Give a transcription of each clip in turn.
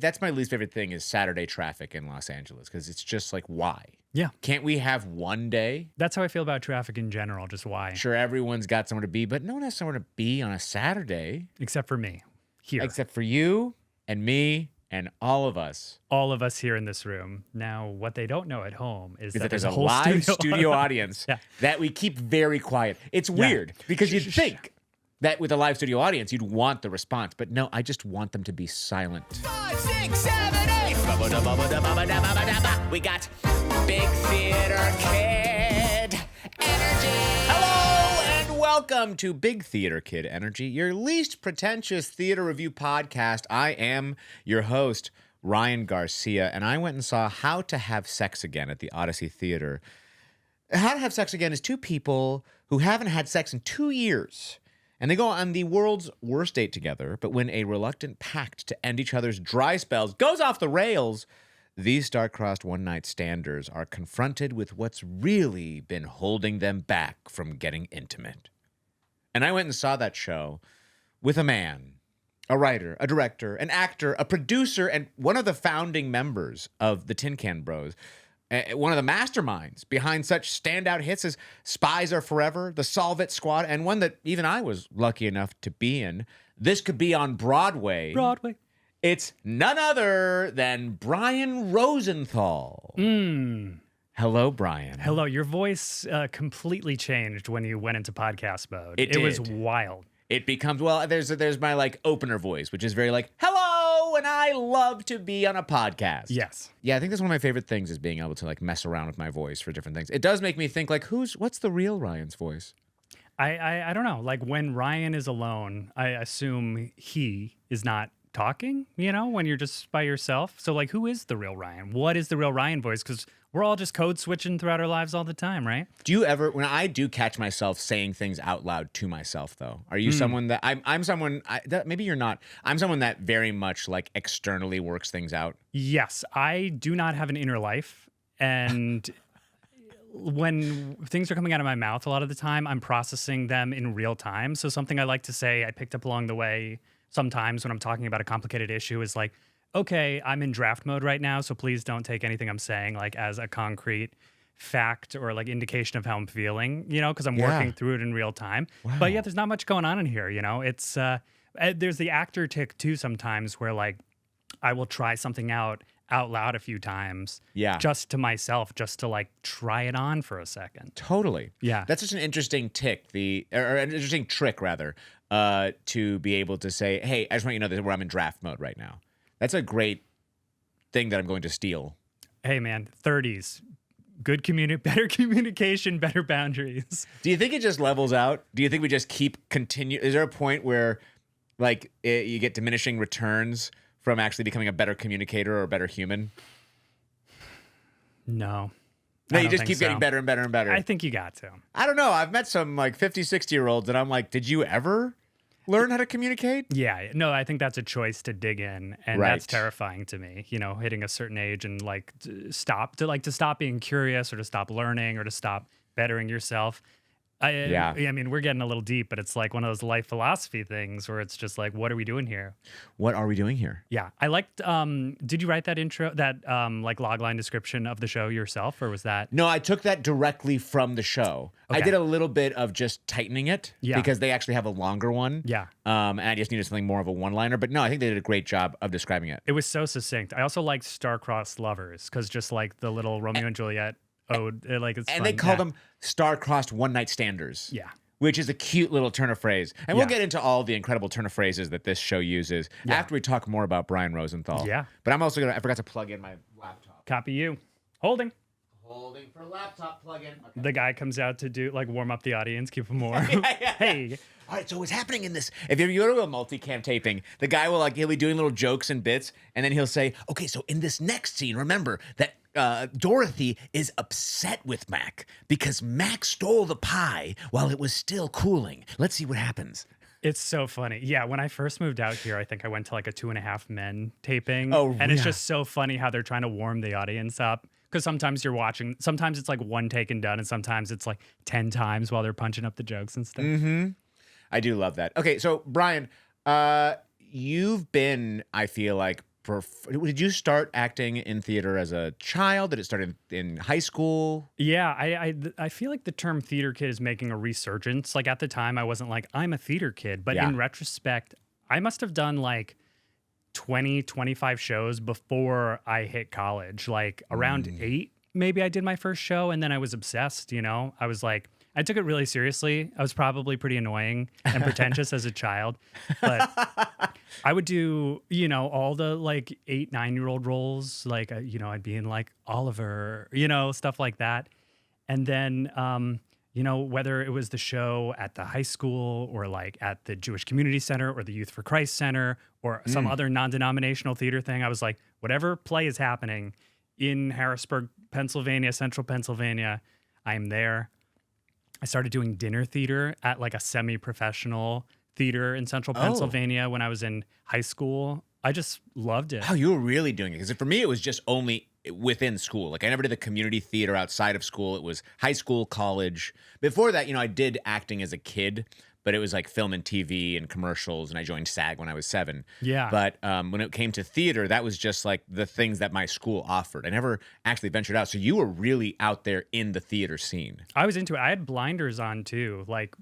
That's my least favorite thing is Saturday traffic in Los Angeles because it's just like, why? Yeah. Can't we have one day? That's how I feel about traffic in general, just why. Sure, everyone's got somewhere to be, but no one has somewhere to be on a Saturday. Except for me, here. Except for you and me and all of us. All of us here in this room. Now, what they don't know at home is that there's a whole live studio audience Yeah. that we keep very quiet. It's weird because you'd think that with a live studio audience, you'd want the response. But no, I just want them to be silent. 5, 6, 7, 8. We got Big Theater Kid Energy. Hello and welcome to Big Theater Kid Energy, your least pretentious theater review podcast. I am your host, Ryan Garcia, and I went and saw How to Have Sex Again at the Odyssey Theatre. How to Have Sex Again is two people who haven't had sex in 2 years. And they go on the world's worst date together, but when a reluctant pact to end each other's dry spells goes off the rails, these star-crossed one-night standers are confronted with what's really been holding them back from getting intimate. And I went and saw that show with a man, a writer, a director, an actor, a producer, and one of the founding members of the Tin Can Bros, one of the masterminds behind such standout hits as Spies Are Forever, The Solve It Squad, and one that even I was lucky enough to be in. This could be on Broadway. It's none other than Brian Rosenthal. Hello, Brian. Hello. Your voice completely changed when you went into podcast mode. It was did. wild. It becomes, well, there's my like opener voice, which is very like, hello, and I love to be on a podcast. Yes. Yeah, I think that's one of my favorite things is being able to like mess around with my voice for different things. It does make me think like, what's the real Ryan's voice? I don't know. Like when Ryan is alone, I assume he is not talking, when you're just by yourself. So like, who is the real Ryan? What is the real Ryan voice? Because we're all just code switching throughout our lives all the time, right? Do you ever, when I do catch myself saying things out loud to myself though, are you someone that, I'm someone, maybe you're not, I'm someone that very much like externally works things out? Yes, I do not have an inner life. And when things are coming out of my mouth a lot of the time, I'm processing them in real time. So something I like to say, I picked up along the way sometimes when I'm talking about a complicated issue is like, okay, I'm in draft mode right now, so please don't take anything I'm saying like as a concrete fact or like indication of how I'm feeling, because I'm working through it in real time. Wow. But yeah, there's not much going on in here, It's there's the actor tick too sometimes where like I will try something out loud a few times, just to myself, just to like try it on for a second. Totally. Yeah. That's just an interesting tick, or an interesting trick rather, to be able to say, hey, I just want you to know that where I'm in draft mode right now. That's a great thing that I'm going to steal. Hey man, 30s. Good better communication, better boundaries. Do you think it just levels out? Do you think we just is there a point where like you get diminishing returns from actually becoming a better communicator or a better human? No. No, you just keep getting better and better and better. I think you got to. I don't know. I've met some like 50, 60-year-olds and I'm like, did you ever learn how to communicate? Yeah. No, I think that's a choice to dig in. And that's terrifying to me, hitting a certain age and like to stop being curious or to stop learning or to stop bettering yourself. I mean, we're getting a little deep, but it's like one of those life philosophy things where it's just like, what are we doing here? What are we doing here? Yeah. I liked, did you write that intro, that like logline description of the show yourself, or was that? No, I took that directly from the show. Okay. I did a little bit of just tightening it because they actually have a longer one. Yeah. And I just needed something more of a one-liner, but no, I think they did a great job of describing it. It was so succinct. I also liked Star-Crossed Lovers because just like the little Romeo and Juliet ode, like it's and fun. they call them star-crossed one-night standers. Yeah. Which is a cute little turn of phrase. And we'll get into all the incredible turn of phrases that this show uses after we talk more about Brian Rosenthal. Yeah. But I'm also I forgot to plug in my laptop. Copy you. Holding for laptop plug-in. Okay. The guy comes out to do like warm up the audience, keep them warm. Hey. All right, so what's happening in this? If you go to a multicam taping, the guy will he'll be doing little jokes and bits, and then he'll say, okay, so in this next scene, remember that Dorothy is upset with Mac because Mac stole the pie while it was still cooling. Let's see what happens. It's so funny. Yeah, when I first moved out here, I think I went to like a 2.5 Men taping. Oh, and it's just so funny how they're trying to warm the audience up. Because sometimes sometimes it's like one take and done, and sometimes it's like 10 times while they're punching up the jokes and stuff. Mm-hmm. I do love that. Okay, so Brian, you've been, I feel like, did you start acting in theater as a child? Did it start in high school? Yeah, I feel like the term theater kid is making a resurgence. Like at the time, I wasn't like, I'm a theater kid. But Yeah. in retrospect, I must have done like 20, 25 shows before I hit college. Like around 8, maybe I did my first show. And then I was obsessed, you know? I was like, I took it really seriously. I was probably pretty annoying and pretentious as a child. But I would do, you know, all the like 8, 9-year-old roles. Like, you know, I'd be in like Oliver, you know, stuff like that. And then, you know, whether it was the show at the high school or like at the Jewish Community Center or the Youth for Christ Center or some other non-denominational theater thing, I was like, whatever play is happening in Harrisburg, Pennsylvania, central Pennsylvania, I'm there. I started doing dinner theater at like a semi-professional theater in central Pennsylvania when I was in high school. I just loved it. Oh, you were really doing it. Because for me, it was just only within school. Like I never did the community theater outside of school. It was high school, college. Before that, you know, I did acting as a kid, but it was like film and TV and commercials. And I joined SAG when I was 7. Yeah. But when it came to theater, that was just like the things that my school offered. I never actually ventured out. So you were really out there in the theater scene. I was into it. I had blinders on too. Like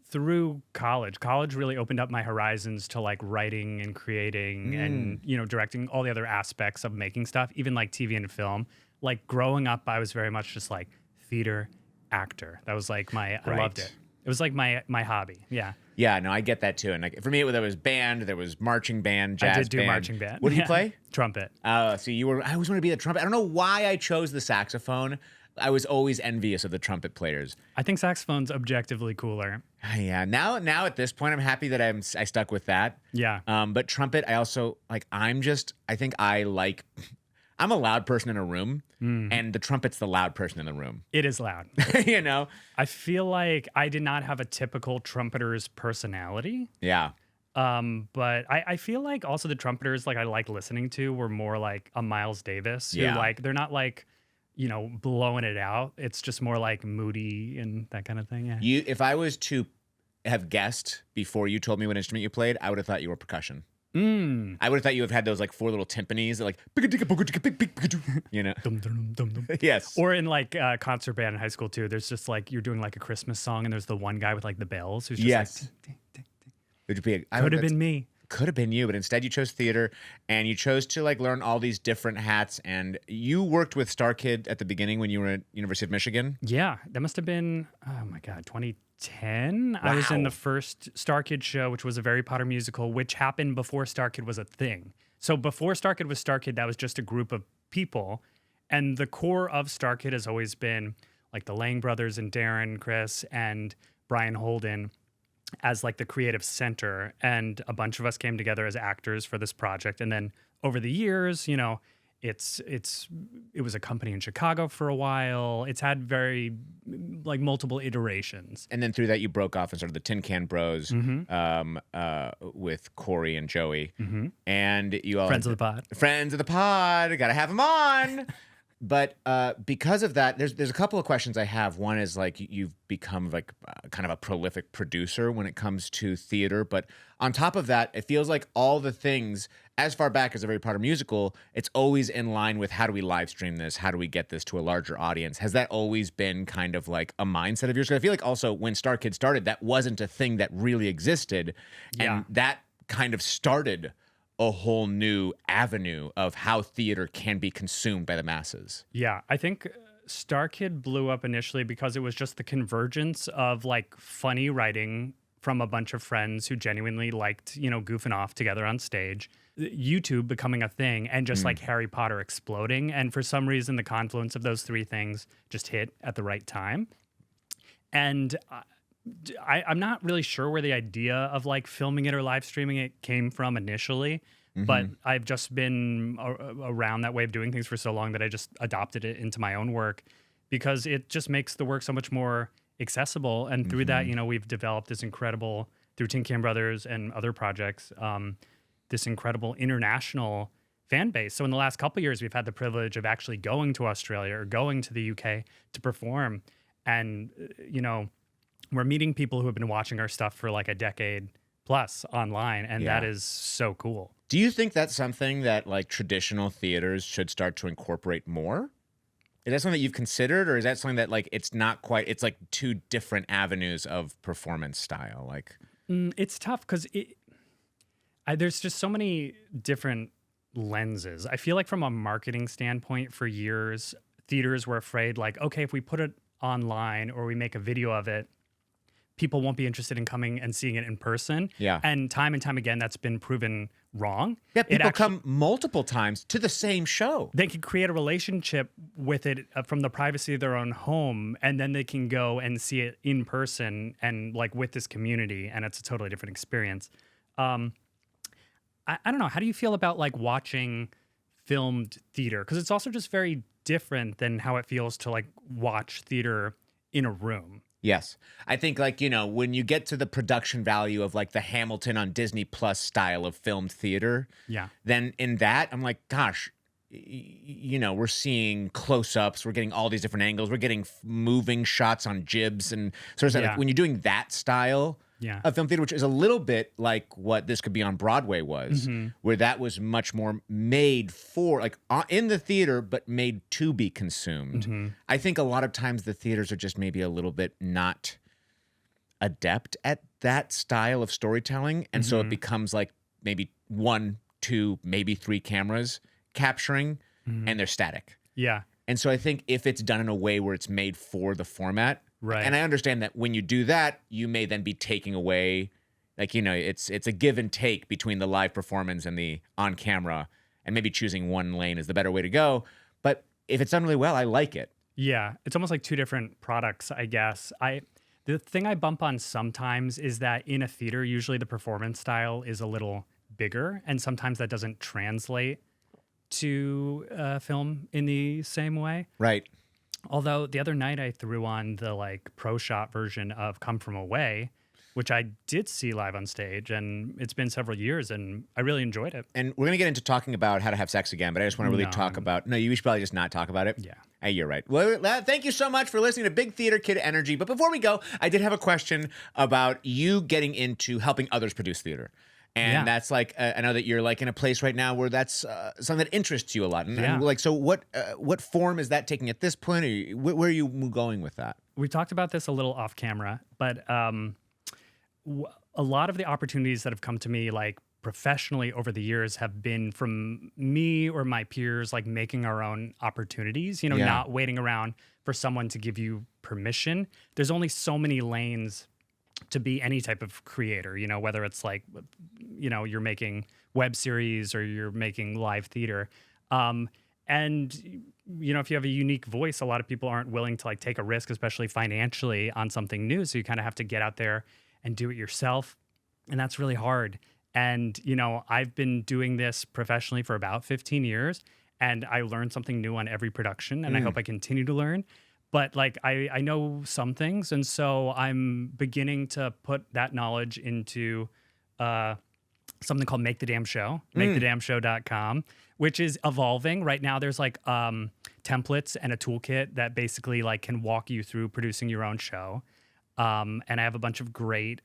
through college really opened up my horizons to like writing and creating and, you know, directing, all the other aspects of making stuff, even like TV and film. Like growing up, I was very much just like theater actor. That was like I loved it. It was like my hobby. Yeah. Yeah, no, I get that too. And like for me, there was band, there was marching band, jazz band. I did do marching band. What did you play? Trumpet. So I always wanted to be the trumpet. I don't know why I chose the saxophone. I was always envious of the trumpet players. I think saxophone's objectively cooler. Yeah, now at this point, I'm happy that I stuck with that. Yeah. But trumpet, I also like. I'm a loud person in a room, and the trumpet's the loud person in the room. It is loud. You know? I feel like I did not have a typical trumpeter's personality. Yeah. But I feel like also the trumpeters like I like listening to were more like a Miles Davis. Who, Yeah. like they're not like, you know, blowing it out. It's just more like moody and that kind of thing. Yeah. If I was to have guessed before you told me what instrument you played, I would have thought you were percussion. I would have thought you would have had those like 4 little timpanis that like, you know. Dum, dum, dum, dum. Yes. Or in like concert band in high school too. There's just like you're doing like a Christmas song and there's the one guy with like the bells who's just Yes. like ding, ding, ding. Would you be? Could have been me. Could have been you, but instead you chose theater, and you chose to like learn all these different hats. And you worked with Starkid at the beginning when you were at University of Michigan. Yeah, that must have been, oh my God, 2010. I was in Wow. the first Starkid show, which was a Harry Potter musical, which happened before Starkid was a thing. So before Starkid was Starkid, that was just a group of people. And the core of Starkid has always been like the Lang brothers and Darren, Chris, and Brian Holden as like the creative center. And a bunch of us came together as actors for this project. And then over the years, you know, it was a company in Chicago for a while. It's had very like multiple iterations. And then through that, you broke off and started the Tin Can Bros with Corey and Joey. And you all Friends of the pod. Friends of the pod. Gotta have them on. But because of that, there's a couple of questions I have. One is like you've become like kind of a prolific producer when it comes to theater. But on top of that, it feels like all the things, as far back as a Harry Potter musical, it's always in line with how do we live stream this? How do we get this to a larger audience? Has that always been kind of like a mindset of yours? 'Cause I feel like also when Starkid started, that wasn't a thing that really existed. Yeah. And that kind of started a whole new avenue of how theater can be consumed by the masses. Yeah, I think Starkid blew up initially because it was just the convergence of like funny writing from a bunch of friends who genuinely liked, you know, goofing off together on stage, YouTube becoming a thing, and just like Harry Potter exploding. And for some reason, the confluence of those 3 things just hit at the right time. And I'm not really sure where the idea of like filming it or live streaming it came from initially, but I've just been around that way of doing things for so long that I just adopted it into my own work because it just makes the work so much more accessible. And through that, you know, we've developed this incredible, through Tin Can Brothers and other projects, this incredible international fan base. So in the last couple of years, we've had the privilege of actually going to Australia or going to the UK to perform. And, you know, we're meeting people who have been watching our stuff for like a decade plus online. And that is so cool. Do you think that's something that like traditional theaters should start to incorporate more? Is that something that you've considered, or is that something that like it's not quite? It's like two different avenues of performance style. Like, It's tough because there's just so many different lenses. I feel like from a marketing standpoint, for years, theaters were afraid, like, okay, if we put it online or we make a video of it, people won't be interested in coming and seeing it in person. Yeah. And time again, that's been proven wrong. yeah, people come multiple times to the same show. They can create a relationship with it from the privacy of their own home, and then they can go and see it in person and like with this community, and it's a totally different experience. I don't know. How do you feel about like watching filmed theater? Because it's also just very different than how it feels to like watch theater in a room. Yes. I think like, when you get to the production value of like the Hamilton on Disney Plus style of filmed theater, Yeah. then in that, I'm like, gosh, we're seeing close-ups, we're getting all these different angles, we're getting moving shots on jibs and sort of stuff. Yeah. Like when you're doing that style of film theater, which is a little bit like what This Could Be on Broadway was, where that was much more made for like in the theater, but made to be consumed. I think a lot of times the theaters are just maybe a little bit not adept at that style of storytelling. And so it becomes like maybe 1, 2, maybe 3 cameras capturing and they're static. Yeah. And so I think if it's done in a way where it's made for the format, Right. and I understand that when you do that, you may then be taking away, like, it's a give and take between the live performance and the on camera, and maybe choosing one lane is the better way to go. But if it's done really well, I like it. Yeah, it's almost like two different products, I guess. The thing I bump on sometimes is that in a theater, usually the performance style is a little bigger, and sometimes that doesn't translate to film in the same way. Right. Although the other night I threw on the like pro shot version of Come From Away, which I did see live on stage, and it's been several years, and I really enjoyed it. And we're going to get into talking about how to have sex again, but I just want to really talk about... No, you should probably just not talk about it. Yeah. Hey, you're right. Well, thank you so much for listening to Big Theater Kid Energy. But before we go, I did have a question about you getting into helping others produce theater. And that's like, I know that you're like in a place right now where that's something that interests you a lot. And like, so what form is that taking at this point? Or where are you going with that? We talked about this a little off camera, but a lot of the opportunities that have come to me, like professionally over the years, have been from me or my peers, like making our own opportunities, not waiting around for someone to give you permission. There's only so many lanes to be any type of creator, whether it's like, you're making web series or you're making live theater. And, if you have a unique voice, a lot of people aren't willing to like take a risk, especially financially, on something new. So you kind of have to get out there and do it yourself. And that's really hard. And, I've been doing this professionally for about 15 years, and I learned something new on every production, and I hope I continue to learn. But like I know some things, and so I'm beginning to put that knowledge into something called Make the Damn Show, makethedamnshow.com, which is evolving. Right now there's like templates and a toolkit that basically like can walk you through producing your own show. And I have a bunch of great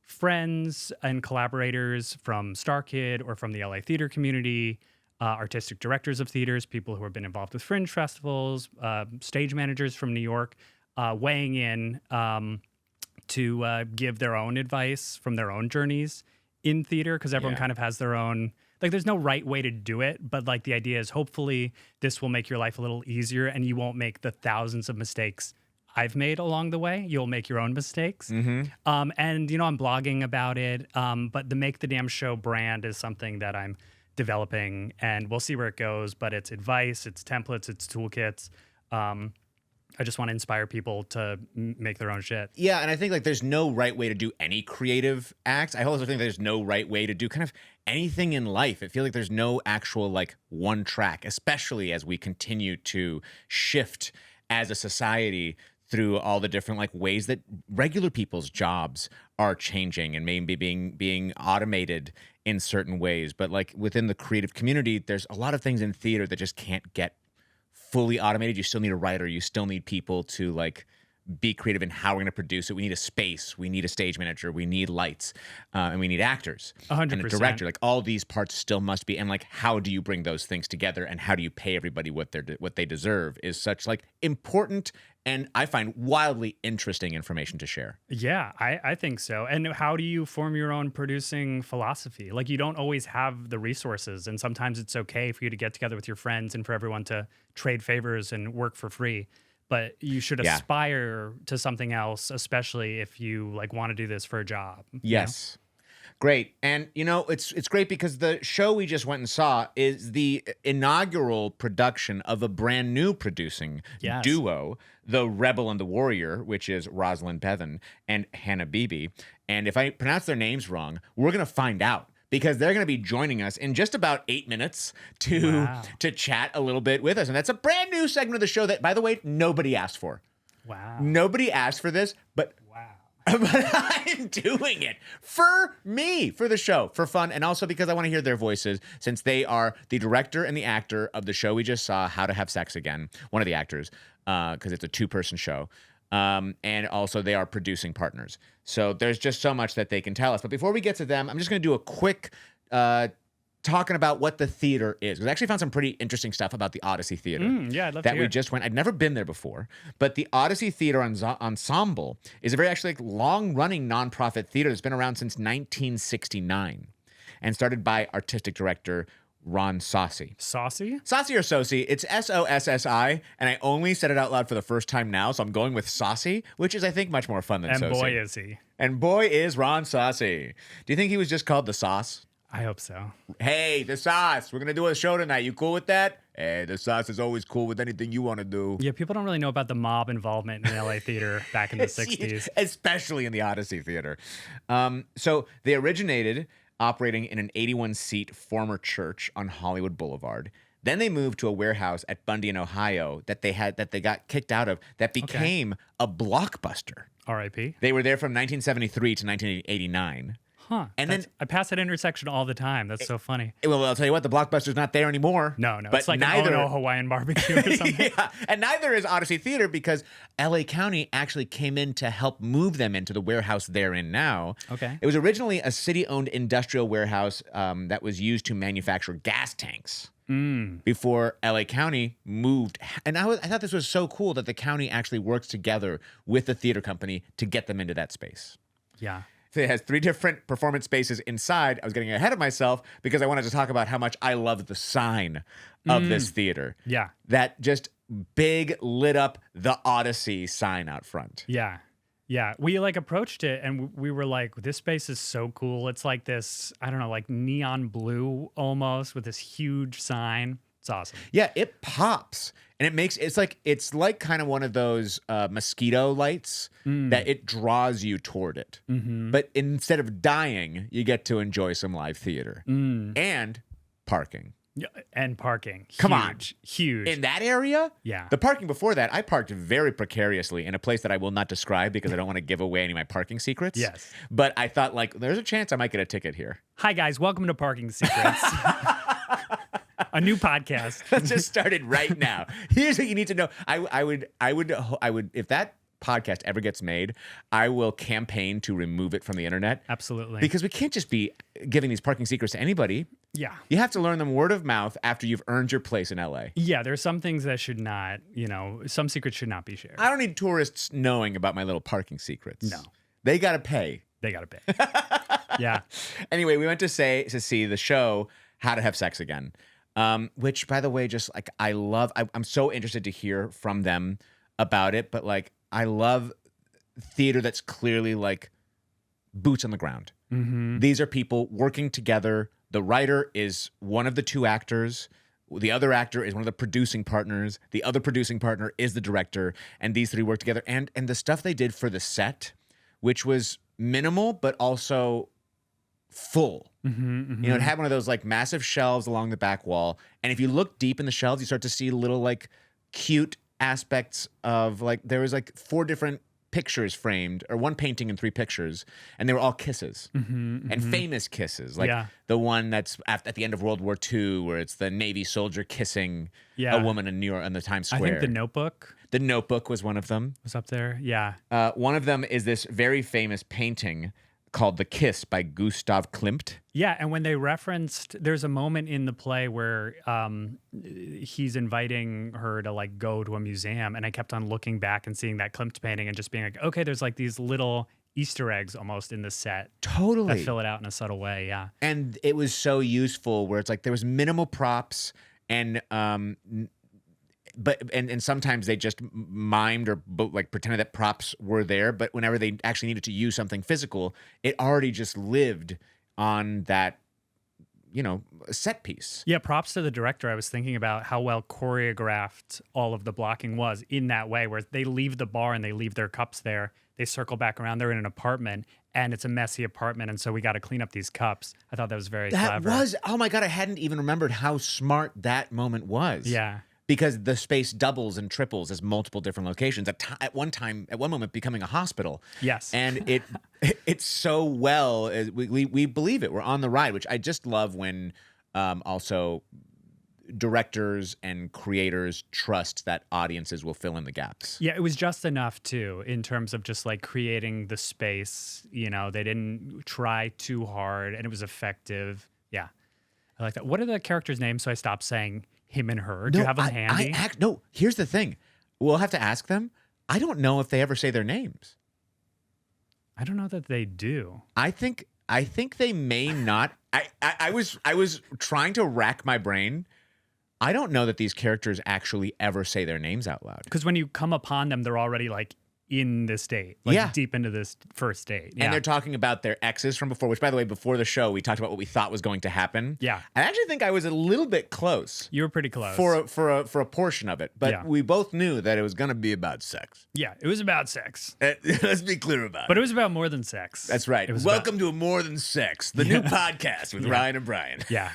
friends and collaborators from Starkid or from the LA theater community, artistic directors of theaters, people who have been involved with fringe festivals, stage managers from New York, weighing in to give their own advice from their own journeys in theater, because everyone kind of has their own, like there's no right way to do it, but like the idea is hopefully this will make your life a little easier and you won't make the thousands of mistakes I've made along the way. You'll make your own mistakes. And, I'm blogging about it, but the Make the Damn Show brand is something that I'm developing, and we'll see where it goes, but it's advice, it's templates, it's toolkits. I just want to inspire people to make their own shit. Yeah, and I think like there's no right way to do any creative acts. I also think there's no right way to do kind of anything in life. I feel like there's no actual like one track, especially as we continue to shift as a society through all the different like ways that regular people's jobs are changing and maybe being automated in certain ways. But like within the creative community, there's a lot of things in theater that just can't get fully automated. You still need a writer. You still need people to like be creative in how we're going to produce it. We need a space. We need a stage manager. We need lights. And we need actors. 100%. And a director. Like all these parts still must be. And like, how do you bring those things together? And how do you pay everybody what they deserve is such like important and I find wildly interesting information to share. Yeah, I think so. And how do you form your own producing philosophy? Like, you don't always have the resources, and sometimes it's okay for you to get together with your friends and for everyone to trade favors and work for free. But you should aspire to something else, especially if you like want to do this for a job. Yes. Great. And, it's great because the show we just went and saw is the inaugural production of a brand new producing duo, The Rebel and the Warrior, which is Rosalind Bevan and Hannah Beebe. And if I pronounce their names wrong, we're going to find out because they're going to be joining us in just about 8 minutes to chat a little bit with us. And that's a brand new segment of the show that, by the way, nobody asked for. Wow. Nobody asked for this, but... But I'm doing it for me, for the show, for fun, and also because I want to hear their voices since they are the director and the actor of the show we just saw, How to Have Sex Again, one of the actors, because it's a 2-person show. And also they are producing partners. So there's just so much that they can tell us. But before we get to them, I'm just going to do a quick talking about what the theater is. Because I actually found some pretty interesting stuff about the Odyssey Theatre. Yeah, I'd love to hear. We just went. I'd never been there before. But the Odyssey Theatre Ensemble is a very actually long-running nonprofit theater that's been around since 1969 and started by artistic director Ron Saucy. Saucy? Saucy or Saucy. It's Sossi, and I only said it out loud for the first time now, so I'm going with Saucy, which is, I think, much more fun than Saucy. And boy, is he. And boy, is Ron Saucy. Do you think he was just called the Sauce? I hope so. Hey, the Sauce. We're going to do a show tonight. You cool with that? Hey, the Sauce is always cool with anything you want to do. Yeah, people don't really know about the mob involvement in LA theater back in the 60s. Especially in the Odyssey Theater. So they originated operating in an 81-seat former church on Hollywood Boulevard. Then they moved to a warehouse at Bundy in Ohio that they got kicked out of that became a Blockbuster. R.I.P. They were there from 1973 to 1989. Huh. And then I pass that intersection all the time. That's so funny. Well, I'll tell you what, the Blockbuster's not there anymore. No. But it's like neither, an Oh No Hawaiian barbecue or something. Yeah, and neither is Odyssey Theater because LA County actually came in to help move them into the warehouse they're in now. Okay. It was originally a city-owned industrial warehouse that was used to manufacture gas tanks. Before LA County moved. And I thought this was so cool that the county actually works together with the theater company to get them into that space. Yeah. It has 3 different performance spaces inside. I was getting ahead of myself because I wanted to talk about how much I love the sign of this theater. Yeah. That just big lit up the Odyssey sign out front. Yeah. Yeah. We like approached it and we were like, this space is so cool. It's like this, I don't know, like neon blue almost with this huge sign. It's awesome. Yeah, it pops. And it's like kind of one of those mosquito lights that it draws you toward it. But instead of dying, you get to enjoy some live theater and parking. Yeah, and parking. Come on. Huge. In that area? Yeah. The parking before that, I parked very precariously in a place that I will not describe because I don't want to give away any of my parking secrets. Yes. But I thought, there's a chance I might get a ticket here. Hi, guys. Welcome to Parking Secrets. A new podcast. Let's just start it right now. Here's what you need to know. I would, if that podcast ever gets made, I will campaign to remove it from the internet. Absolutely. Because we can't just be giving these parking secrets to anybody. Yeah. You have to learn them word of mouth after you've earned your place in LA. Yeah, there's some things that should not, some secrets should not be shared. I don't need tourists knowing about my little parking secrets. No. They got to pay. They got to pay. Yeah. Anyway, we went to see the show How to Have Sex Again. Which, by the way, just like I'm so interested to hear from them about it. But I love theater that's clearly like boots on the ground. These are people working together. The writer is one of the 2 actors. The other actor is one of the producing partners. The other producing partner is the director. And these 3 work together. And the stuff they did for the set, which was minimal, but also full. It had one of those massive shelves along the back wall. And if you look deep in the shelves, you start to see little cute aspects of there was 4 different pictures framed, or one painting and 3 pictures, and they were all kisses and famous kisses, like the one that's at the end of World War II, where it's the Navy soldier kissing a woman in New York on the Times Square. I think The Notebook. The Notebook was one of them. Was up there, yeah. One of them is this very famous painting called The Kiss by Gustav Klimt. Yeah, and when they referenced, there's a moment in the play where he's inviting her to like go to a museum, and I kept on looking back and seeing that Klimt painting and just being like, okay, there's like these little Easter eggs almost in the set. Totally. That fill it out in a subtle way, yeah. And it was so useful where it's like there was minimal props and and sometimes they just mimed or like pretended that props were there, but whenever they actually needed to use something physical, it already just lived on that, set piece. Yeah, props to the director. I was thinking about how well choreographed all of the blocking was in that way, where they leave the bar and they leave their cups there. They circle back around. They're in an apartment, and it's a messy apartment, and so we got to clean up these cups. I thought that was very clever. Oh my God, I hadn't even remembered how smart that moment was. Yeah. Because the space doubles and triples as multiple different locations at one moment becoming a hospital. Yes. And it's so well, we believe it. We're on the ride, which I just love when also directors and creators trust that audiences will fill in the gaps. Yeah, it was just enough too, in terms of just like creating the space. They didn't try too hard, and it was effective. Yeah, I like that. What are the characters' names? So I stopped saying him and her. Do you have them handy? No, here's the thing. We'll have to ask them. I don't know if they ever say their names. I don't know that they do. I think they may not. I was trying to rack my brain. I don't know that these characters actually ever say their names out loud. Because when you come upon them, they're already like in this date, deep into this first date. Yeah. And they're talking about their exes from before, which, by the way, before the show, we talked about what we thought was going to happen. Yeah. I actually think I was a little bit close. You were pretty close. For a portion of it. But we both knew that it was going to be about sex. Yeah, it was about sex. Let's be clear about it. But it was about more than sex. That's right. Welcome to More Than Sex, the new podcast with Ryan and Brian. Yeah.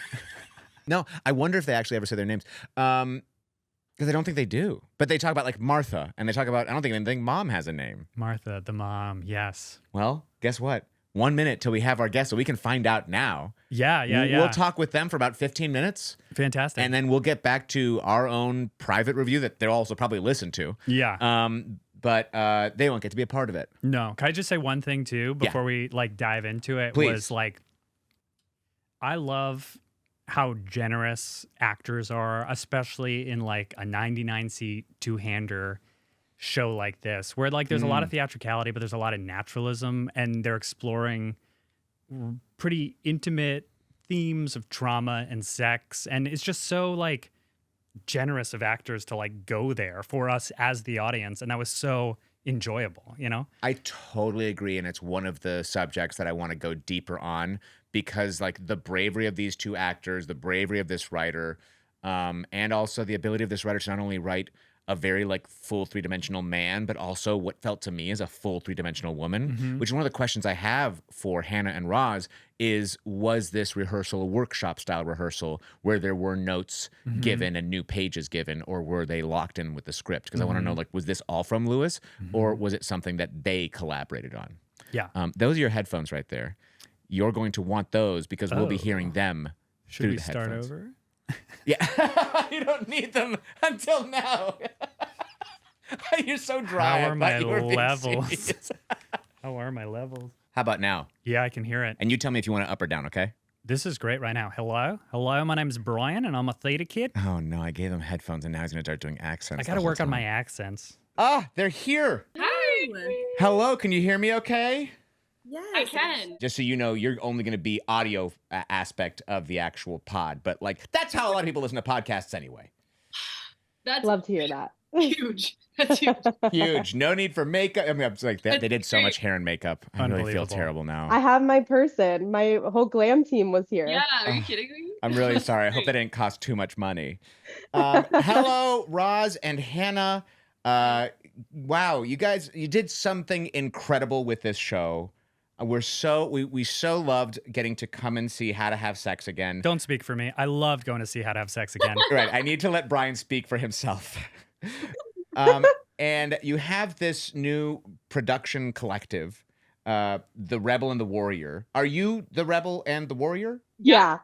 No, I wonder if they actually ever say their names. Because I don't think they do. But they talk about like Martha, and they talk about, I don't even think Mom has a name. Martha, the mom, yes. Well, guess what? 1 minute till we have our guest, so we can find out now. Yeah. We'll talk with them for about 15 minutes. Fantastic. And then we'll get back to our own private review that they'll also probably listen to. Yeah. But they won't get to be a part of it. No. Can I just say one thing too before we like dive into it? Please. Was like, I love how generous actors are, especially in like a 99-seat two-hander show like this, where like there's a lot of theatricality, but there's a lot of naturalism, and they're exploring pretty intimate themes of trauma and sex, and it's just so like generous of actors to like go there for us as the audience, and that was so enjoyable. I totally agree, and it's one of the subjects that I want to go deeper on, because like the bravery of these two actors, the bravery of this writer, and also the ability of this writer to not only write a very like full 3-dimensional man, but also what felt to me as a full 3-dimensional woman, which is one of the questions I have for Hannah and Roz is, was this rehearsal a workshop style rehearsal where there were notes given and new pages given, or were they locked in with the script? Because I want to know, like, was this all from Louis, or was it something that they collaborated on? Yeah. Those are your headphones right there. You're going to want those because we'll be hearing them through the start headphones. over? Yeah. You don't need them until now. You're so dry. How are my levels? How are my levels? How about now? Yeah, I can hear it. And you tell me if you want to up or down, okay? This is great right now. Hello, my name is Brian, and I'm a theater kid. Oh no, I gave him headphones, and now he's going to start doing accents. I got to work on my accents. Ah, they're here. Hi. Hello, can you hear me okay? Yes, I can. Just so you know, you're only going to be audio aspect of the actual pod, but like that's how a lot of people listen to podcasts anyway. That's love to hear that. huge. That's huge. Huge. No need for makeup. I mean, it's like that. They did so much hair and makeup. I really feel terrible now. I have my person. My whole glam team was here. Yeah, are you kidding me? I'm really sorry. I hope that didn't cost too much money. Hello, Roz and Hannah. Wow, you guys, you did something incredible with this show. We so loved getting to come and see How to Have Sex Again. Don't speak for me. I loved going to see How to Have Sex Again. Right. I need to let Brian speak for himself. And you have this new production collective, The Rebel and the Warrior. Are you the Rebel and the Warrior? Yeah.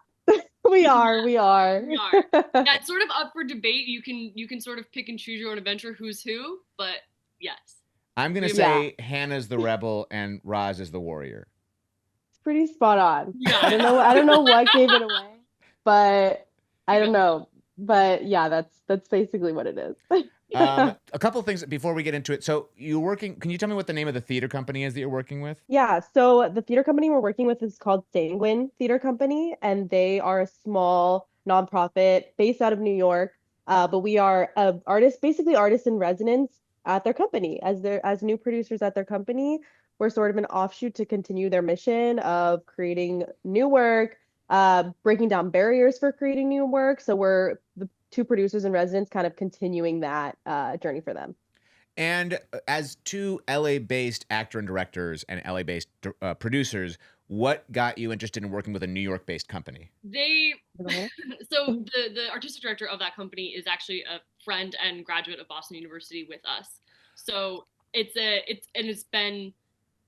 We are. We are. Yeah, it's sort of up for debate. You can sort of pick and choose your own adventure, who's who, but yes. I'm going to Yeah. say Hannah's the Rebel and Roz is the Warrior. It's pretty spot on. Yeah. I don't know what gave it away, but I don't know. But yeah, that's basically what it is. A couple of things before we get into it. So you're working, can you tell me what the name of the theater company is that you're working with? Yeah, so the theater company we're working with is called Sanguine Theatre Company, and they are a small nonprofit based out of New York. But we are artists, basically artists in residence at their company as new producers at their company. We're sort of an offshoot to continue their mission of creating new work, breaking down barriers for creating new work. So we're the two producers in residence kind of continuing that journey for them. And as two LA-based actor and directors and LA-based producers, what got you interested in working with a New York-based company? So the artistic director of that company is actually a friend and graduate of Boston University with us. So it's been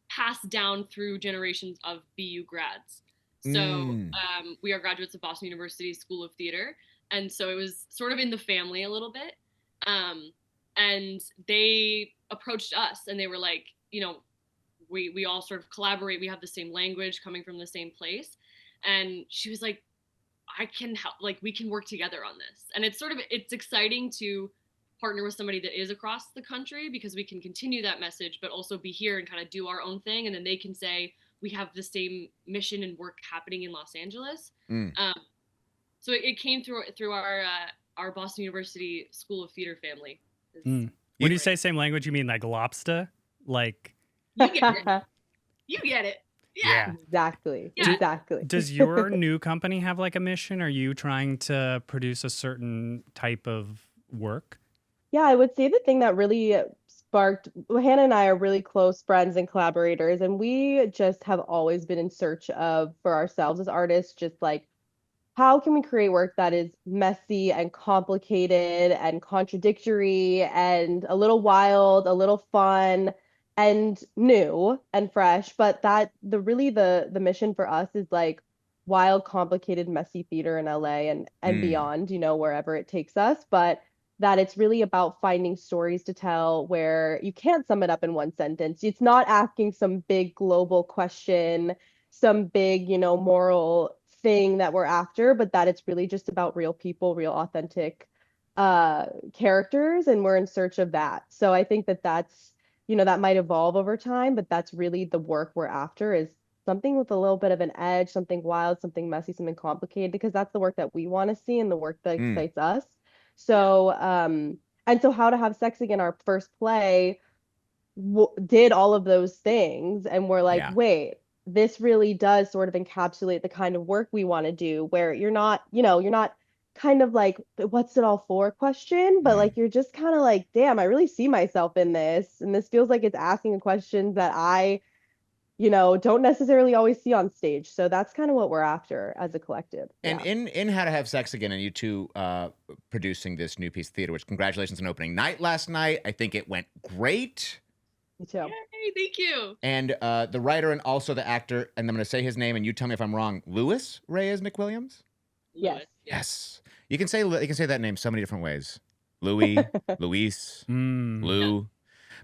passed down through generations of BU grads. So we are graduates of Boston University School of Theater, and so it was sort of in the family a little bit. And they approached us and they were like, we all sort of collaborate. We have the same language coming from the same place. And she was like, I can help, like, we can work together on this. And it's exciting to partner with somebody that is across the country because we can continue that message, but also be here and kind of do our own thing. And then they can say, we have the same mission and work happening in Los Angeles. So it came through our Boston University School of Theater family. When you say same language, you mean like lobster? Like you get it. You get it. Yeah. Exactly. Yeah. Exactly. Does your new company have like a mission? Are you trying to produce a certain type of work? Yeah, I would say the thing that really sparked, Hannah and I are really close friends and collaborators, and we just have always been in search of, for ourselves as artists, just like, how can we create work that is messy and complicated and contradictory and a little wild, a little fun and new and fresh, but that the mission for us is like wild, complicated, messy theater in LA and beyond, wherever it takes us, but that it's really about finding stories to tell where you can't sum it up in one sentence. It's not asking some big global question, some big, moral thing that we're after, but that it's really just about real people, real authentic characters, and we're in search of that. So I think that's, that might evolve over time, but that's really the work we're after, is something with a little bit of an edge, something wild, something messy, something complicated, because that's the work that we want to see and the work that excites us. So and so How to Have Sex Again, our first play, did all of those things, and we're like, wait, this really does sort of encapsulate the kind of work we want to do, where you're not kind of like, what's it all for question, but like, you're just kind of like, damn, I really see myself in this, and this feels like it's asking a question that I don't necessarily always see on stage. So that's kind of what we're after as a collective. And in How to Have Sex Again, and you two producing this new piece of theater, which congratulations on opening night last night. I think it went great. Me too. Yay, thank you. And the writer and also the actor, and I'm going to say his name, and you tell me if I'm wrong. Louis Reyes McWilliams. Yes. Yes. You can say that name so many different ways. Louis, Luis, Lou.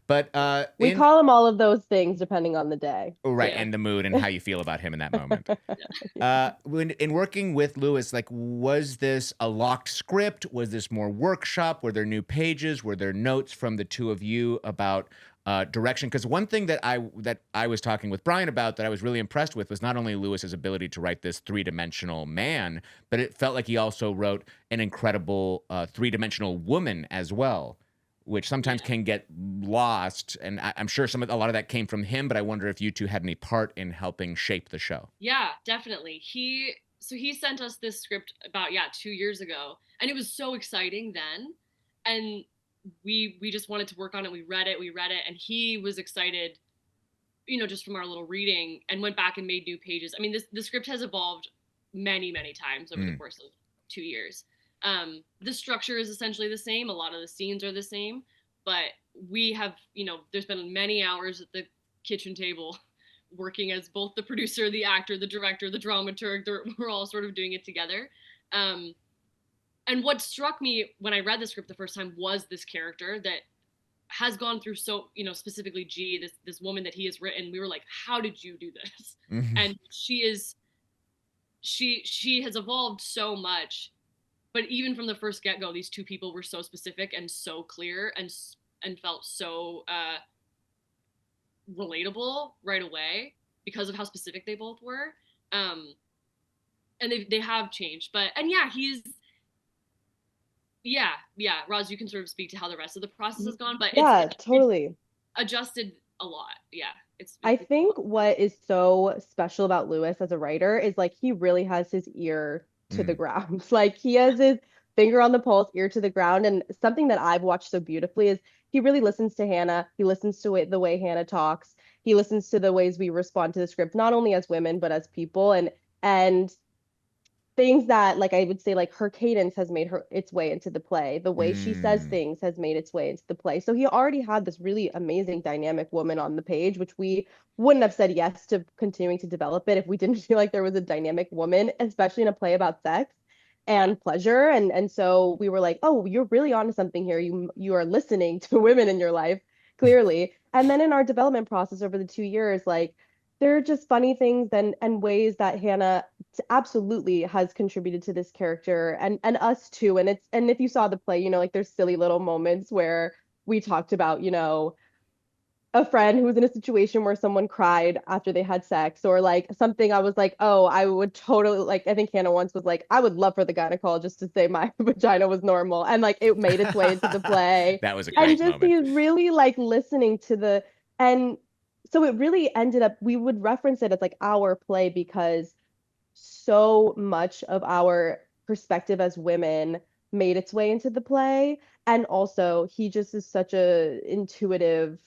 But we call him all of those things depending on the day. Right, and the mood and how you feel about him in that moment. In working with Louis, like, was this a locked script? Was this more workshop? Were there new pages? Were there notes from the two of you about direction? Because one thing that I was talking with Brian about that I was really impressed with was not only Louis's ability to write this three-dimensional man, but it felt like he also wrote an incredible three-dimensional woman as well, which sometimes can get lost. And I'm sure a lot of that came from him, but I wonder if you two had any part in helping shape the show. Yeah, definitely. He sent us this script about 2 years ago, and it was so exciting then. And we just wanted to work on it. We read it, and he was excited, just from our little reading, and went back and made new pages. I mean, the script has evolved many, many times over the course of 2 years. The structure is essentially the same. A lot of the scenes are the same, but we have, there's been many hours at the kitchen table working as both the producer, the actor, the director, the dramaturg. We're all sort of doing it together. And what struck me when I read the script the first time was this character that has gone through specifically G, this woman that he has written. We were like, how did you do this? Mhm. And she has evolved so much, but even from the first get-go, these two people were so specific and so clear and felt so relatable right away because of how specific they both were. And they have changed, yeah, Roz, you can sort of speak to how the rest of the process has gone, but totally. it's adjusted a lot. Yeah. I think what is so special about Louis as a writer is like he really has his ear to the ground. Like he has his finger on the pulse, ear to the ground. And something that I've watched so beautifully is he really listens to Hannah. He listens to the way Hannah talks. He listens to the ways we respond to the script, not only as women, but as people. And things that, like, I would say, like, her cadence has made its way into the play. The way she says things has made its way into the play. So he already had this really amazing dynamic woman on the page, which we wouldn't have said yes to continuing to develop it if we didn't feel like there was a dynamic woman, especially in a play about sex and pleasure. And so we were like, oh, you're really onto something here. You are listening to women in your life, clearly. And then in our development process over the 2 years, like, there are just funny things and ways that Hannah absolutely has contributed to this character and us too. And if you saw the play, like there's silly little moments where we talked about, a friend who was in a situation where someone cried after they had sex, or like something I was like, oh, I would totally, like, I think Hannah once was like, I would love for the gynecologist to say my vagina was normal. And like it made its way into the play. That was a great moment. He's really like listening to and so it really ended up, we would reference it as like our play because so much of our perspective as women made its way into the play. And also he just is such a intuitive,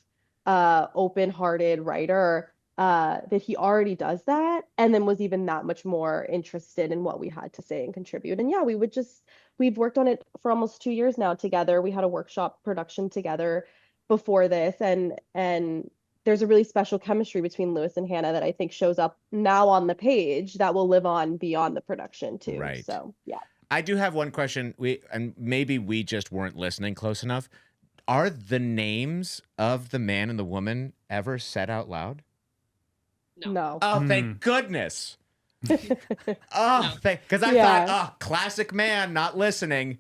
open-hearted writer that he already does that, and then was even that much more interested in what we had to say and contribute. And yeah, we've worked on it for almost 2 years now together. We had a workshop production together before this, and there's a really special chemistry between Louis and Hannah that I think shows up now on the page that will live on beyond the production too. Right. So yeah. I do have one question. And maybe we just weren't listening close enough. Are the names of the man and the woman ever said out loud? No. Oh, thank goodness. Because I thought, classic man not listening.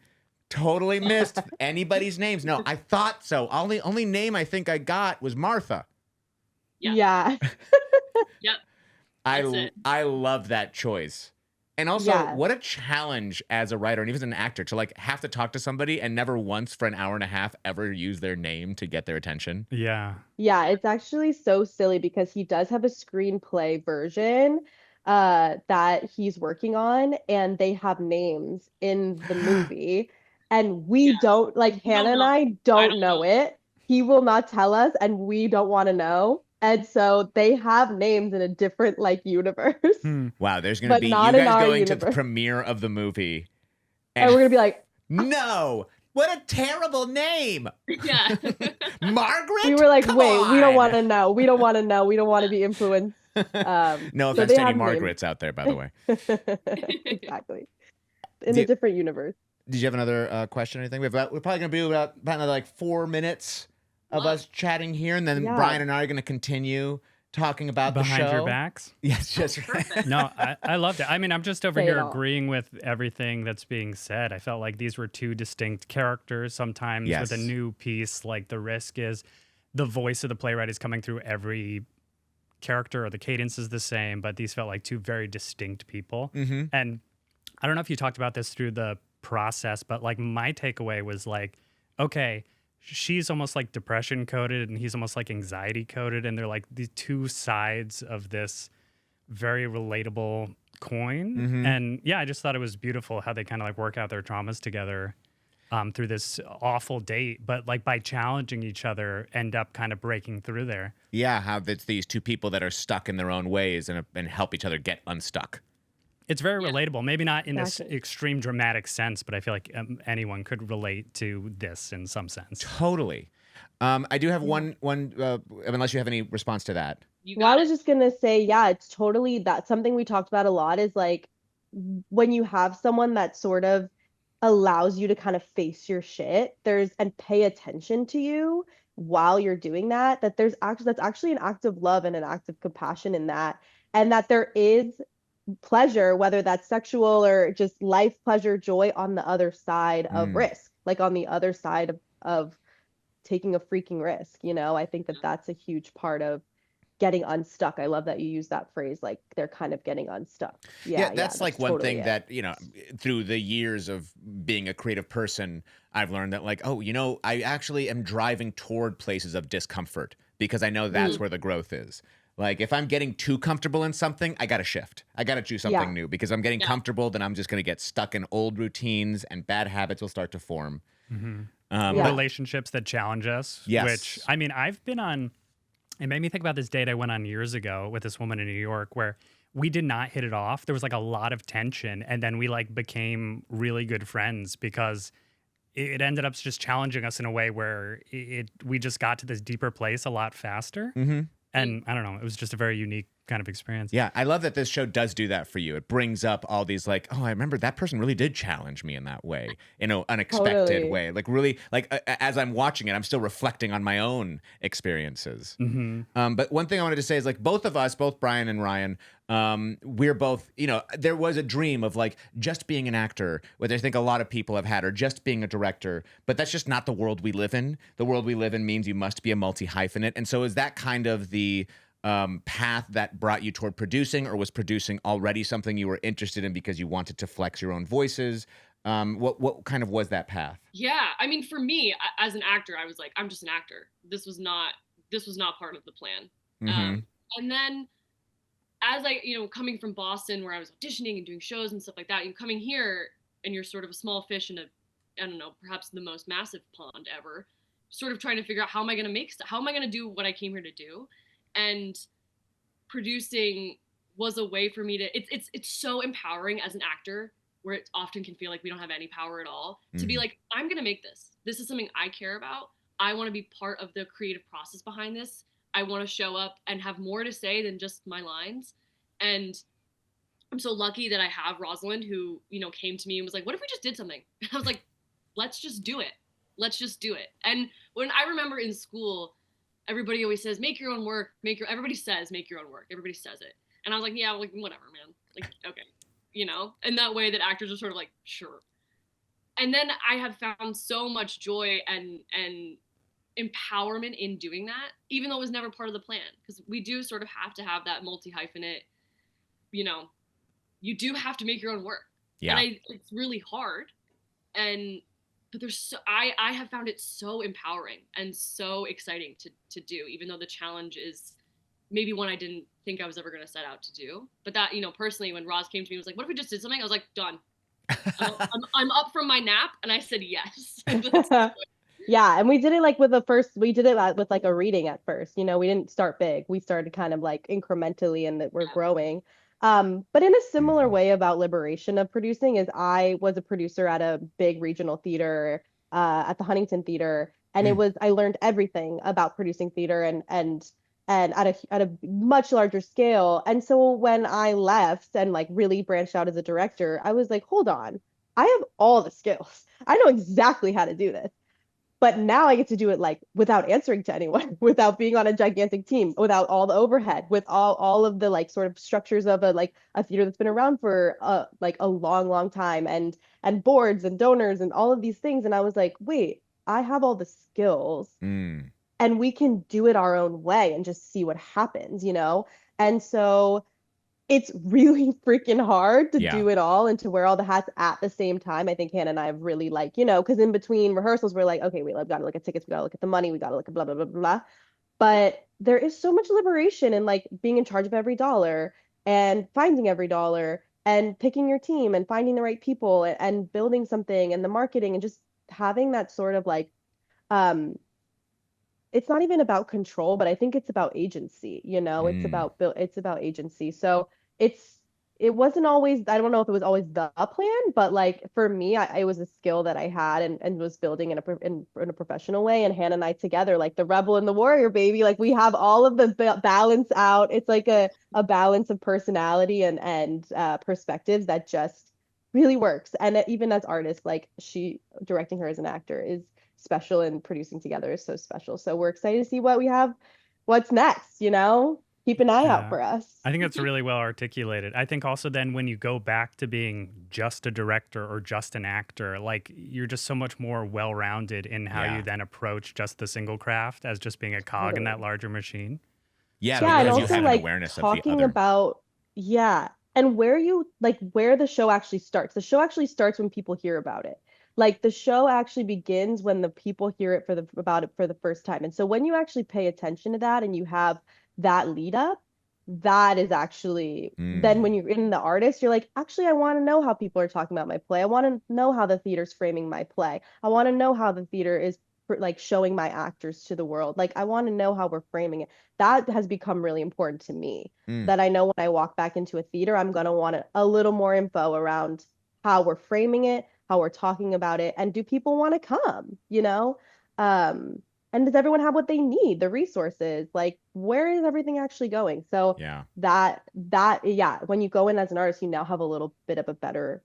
Totally missed anybody's names. No, I thought so. Only name I think I got was Martha. Yeah. Yep. I love that choice. And also, what a challenge as a writer and even as an actor to like have to talk to somebody and never once for an hour and a half ever use their name to get their attention. Yeah. Yeah, it's actually so silly because he does have a screenplay version that he's working on, and they have names in the movie. And we don't, like, Hannah and I don't know it. He will not tell us, and we don't want to know. And so they have names in a different, like, universe. Wow, there's going to be you not in guys our going to the universe. premiere of the movie. And we're going to be like, no, what a terrible name. Yeah. Margaret? we were like, Come wait, we don't on. want to know. We don't want to know. We don't want to be influenced. No so offense they to any have names. Margarets out there, by the way. Exactly. In a different universe. Did you have another question or anything? We're probably going to be about another like 4 minutes of us chatting here, and then Brian and I are going to continue talking about Behind the show. your backs? Yes, just right. No, I loved it. I mean, I'm just over Say it here all. agreeing with everything that's being said. I felt like these were two distinct characters. Sometimes Yes. with a new piece, like the risk is the voice of the playwright is coming through every character, or the cadence is the same, but these felt like two very distinct people. Mm-hmm. And I don't know if you talked about this through the process, but like my takeaway was like, okay, she's almost like depression coded and he's almost like anxiety coded, and they're like the two sides of this very relatable coin. Mm-hmm. And yeah, I just thought it was beautiful how they kind of like work out their traumas together through this awful date, but like by challenging each other end up kind of breaking through there. Yeah, how it's these two people that are stuck in their own ways and help each other get unstuck. It's very relatable. Maybe not in this Exactly. extreme dramatic sense, but I feel like anyone could relate to this in some sense. Totally. I do have one unless you have any response to that. You Well, I got was it. just gonna say, yeah, it's totally that's something we talked about a lot is like when you have someone that sort of allows you to kind of face your shit, and pay attention to you while you're doing that, that's actually an act of love and an act of compassion in that, and that there is pleasure, whether that's sexual or just life pleasure, joy on the other side of Mm. risk, like on the other side of taking a freaking risk, you know? I think that that's a huge part of getting unstuck. I love that you use that phrase, like they're kind of getting unstuck. Yeah, Yeah, that's that's like one totally thing it. that, through the years of being a creative person, I've learned that, like, oh, I actually am driving toward places of discomfort because I know that's Mm, where the growth is. Like, if I'm getting too comfortable in something, I got to shift. I got to do yeah, something new because I'm getting Yeah. comfortable, then I'm just going to get stuck in old routines and bad habits will start to form. Yeah. Relationships that challenge us, which Yes. I mean, I've been on. It made me think about this date I went on years ago with this woman in New York where we did not hit it off. There was like a lot of tension, and then we like became really good friends because it ended up just challenging us in a way where we just got to this deeper place a lot faster. Mm-hmm. And I don't know, it was just a very unique kind of experience. Yeah, I love that this show does do that for you. It brings up all these like, oh, I remember that person really did challenge me in that way, in an unexpected Totally. way. Like really, like as I'm watching it, I'm still reflecting on my own experiences. But one thing I wanted to say is like both of us, both Brian and Ryan, we're both, there was a dream of like just being an actor, which I think a lot of people have had, or just being a director. But that's just not the world we live in. The world we live in means you must be a multi-hyphenate. And so is that kind of the path that brought you toward producing, or was producing already something you were interested in because you wanted to flex your own voices? What kind of was that path? Yeah, I mean, for me as an actor, I was like, I'm just an actor. This was not part of the plan. Mm-hmm. And then as I, coming from Boston where I was auditioning and doing shows and stuff like that, you coming here and you're sort of a small fish in I don't know, perhaps the most massive pond ever, sort of trying to figure out how am I going to how am I going to do what I came here to do? And producing was a way for me to, it's so empowering as an actor where it often can feel like we don't have any power at all, to be Mhm. like, I'm going to make this. This is something I care about. I want to be part of the creative process behind this. I want to show up and have more to say than just my lines. And I'm so lucky that I have Rosalind who, came to me and was like, what if we just did something? And I was like, let's just do it. Let's just do it. And when I remember in school, everybody always says, make your own work, everybody says, make your own work. Everybody says it. And I was like, yeah, like, whatever, man. Like, okay. In that way that actors are sort of like, sure. And then I have found so much joy and empowerment in doing that, even though it was never part of the plan. Because we do sort of have to have that multi-hyphenate, you do have to make your own work. Yeah. And it's really hard. But I have found it so empowering and so exciting to do, even though the challenge is maybe one I didn't think I was ever going to set out to do. But that, personally, when Roz came to me and was like, what if we just did something? I was like, done. I'm up from my nap. And I said, yes. Yeah, and we did it like with with like a reading at first. We didn't start big. We started kind of like incrementally and that we're growing. But in a similar way about liberation of producing is I was a producer at a big regional theater at the Huntington Theater, and I learned everything about producing theater and at a much larger scale. And so when I left and like really branched out as a director, I was like, hold on, I have all the skills. I know exactly how to do this. But now I get to do it like without answering to anyone, without being on a gigantic team, without all the overhead, with all of the like sort of structures of a theater that's been around for like a long, long time, and boards and donors and all of these things. And I was like, wait, I have all the skills Mm. and we can do it our own way and just see what happens. And so it's really freaking hard to Yeah. do it all and to wear all the hats at the same time. I think Hannah and I have really because in between rehearsals, we're like, okay, wait, we've got to look at tickets, we got to look at the money, we got to look at blah, blah, blah, blah. But there is so much liberation in like being in charge of every dollar and finding every dollar and picking your team and finding the right people and building something and the marketing and just having that sort of like, um, it's not even about control, but I think it's about agency, it's Mm. about agency. So it's it wasn't always, I don't know if it was always the plan, but like for me, it was a skill that I had and was building in a professional way. And Hannah and I together, like the rebel and the warrior, baby, like we have all of the balance out. It's like a balance of personality and perspectives that just really works. And even as artists, like she directing her as an actor is special, and producing together is so special. So we're excited to see what we have, what's next, you know? Keep an eye out Yeah. for us. I think that's really well articulated. I think also then when you go back to being just a director or just an actor, like you're just so much more well-rounded in how Yeah. you then approach just the single craft as just being a cog in that larger machine. Yeah, Yeah, and because you also have an like awareness of the talking other. about, yeah, and where the show actually starts. The show actually starts when people hear about it. Like the show actually begins when the people hear it about it for the first time. And so when you actually pay attention to that and you have that lead up, that is actually then when you're in the artist, you're like, actually, I want to know how people are talking about my play. I want to know how the theater's framing my play. I want to know how the theater is like showing my actors to the world. Like I want to know how we're framing it. That has become really important to me. That I know when I walk back into a theater, I'm gonna want a little more info around how we're framing it, how we're talking about it, and do people want to come, you know? And does everyone have what they need, the resources? Like, where is everything actually going? So Yeah. yeah, when you go in as an artist, you now have a little bit of a better,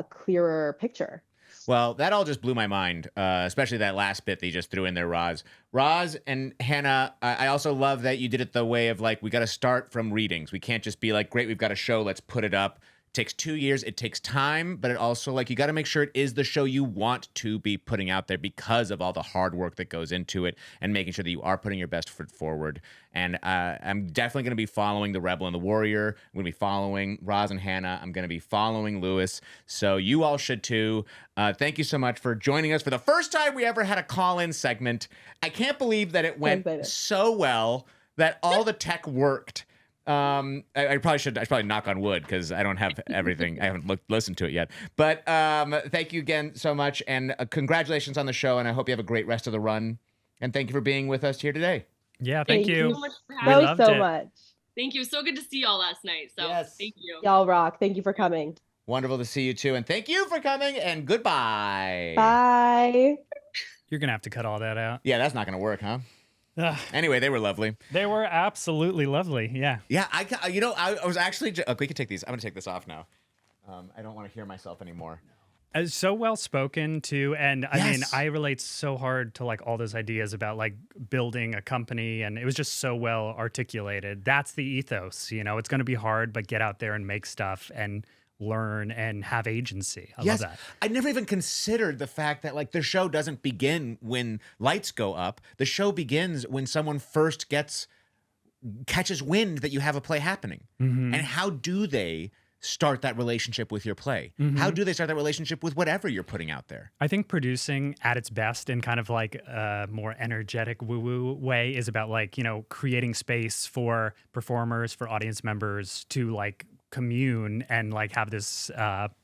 clearer picture. Well, that all just blew my mind, especially that last bit that you just threw in there, Roz. Roz and Hannah, I also love that you did it the way of like, we got to start from readings. We can't just be like, great, we've got a show, let's put it up. It takes 2 years, it takes time, but it also like, you got to make sure it is the show you want to be putting out there because of all the hard work that goes into it and making sure that you are putting your best foot forward. And I'm definitely going to be following The Rebel and the Warrior. I'm going to be following Roz and Hannah. I'm going to be following Louis. So you all should too. Thank you so much for joining us for the first time we ever had a call-in segment. I can't believe that it went so well, that all the tech worked. I should probably knock on wood because I don't have everything. I haven't listened to it yet. But thank you again so much, and congratulations on the show. And I hope you have a great rest of the run. And thank you for being with us here today. Yeah, thank you. so much for We having loved so it. much. Thank you. So good to see y'all last night. So Yes. thank you. Y'all rock. Thank you for coming. Wonderful to see you too, and thank you for coming. And goodbye. Bye. You're gonna have to cut all that out. Yeah, that's not gonna work, huh? Ugh, Anyway, they were lovely. they were absolutely lovely. Yeah. Yeah, I was actually. We can take these. I'm gonna take this off now. I don't want to hear myself anymore. So well spoken too, and I mean, Yes. I relate so hard to like all those ideas about like building a company, and it was just so well articulated. That's the ethos, you know. It's going to be hard, but get out there and make stuff and learn and have agency. I love that. I never even considered the fact that like the show doesn't begin when lights go up. The show begins when someone first catches wind that you have a play happening. Mm-hmm. And how do they start that relationship with your play? How do they start that relationship with whatever you're putting out there? I think producing at its best in kind of like a more energetic woo-woo way is about like, you know, creating space for performers, for audience members to like commune and like have this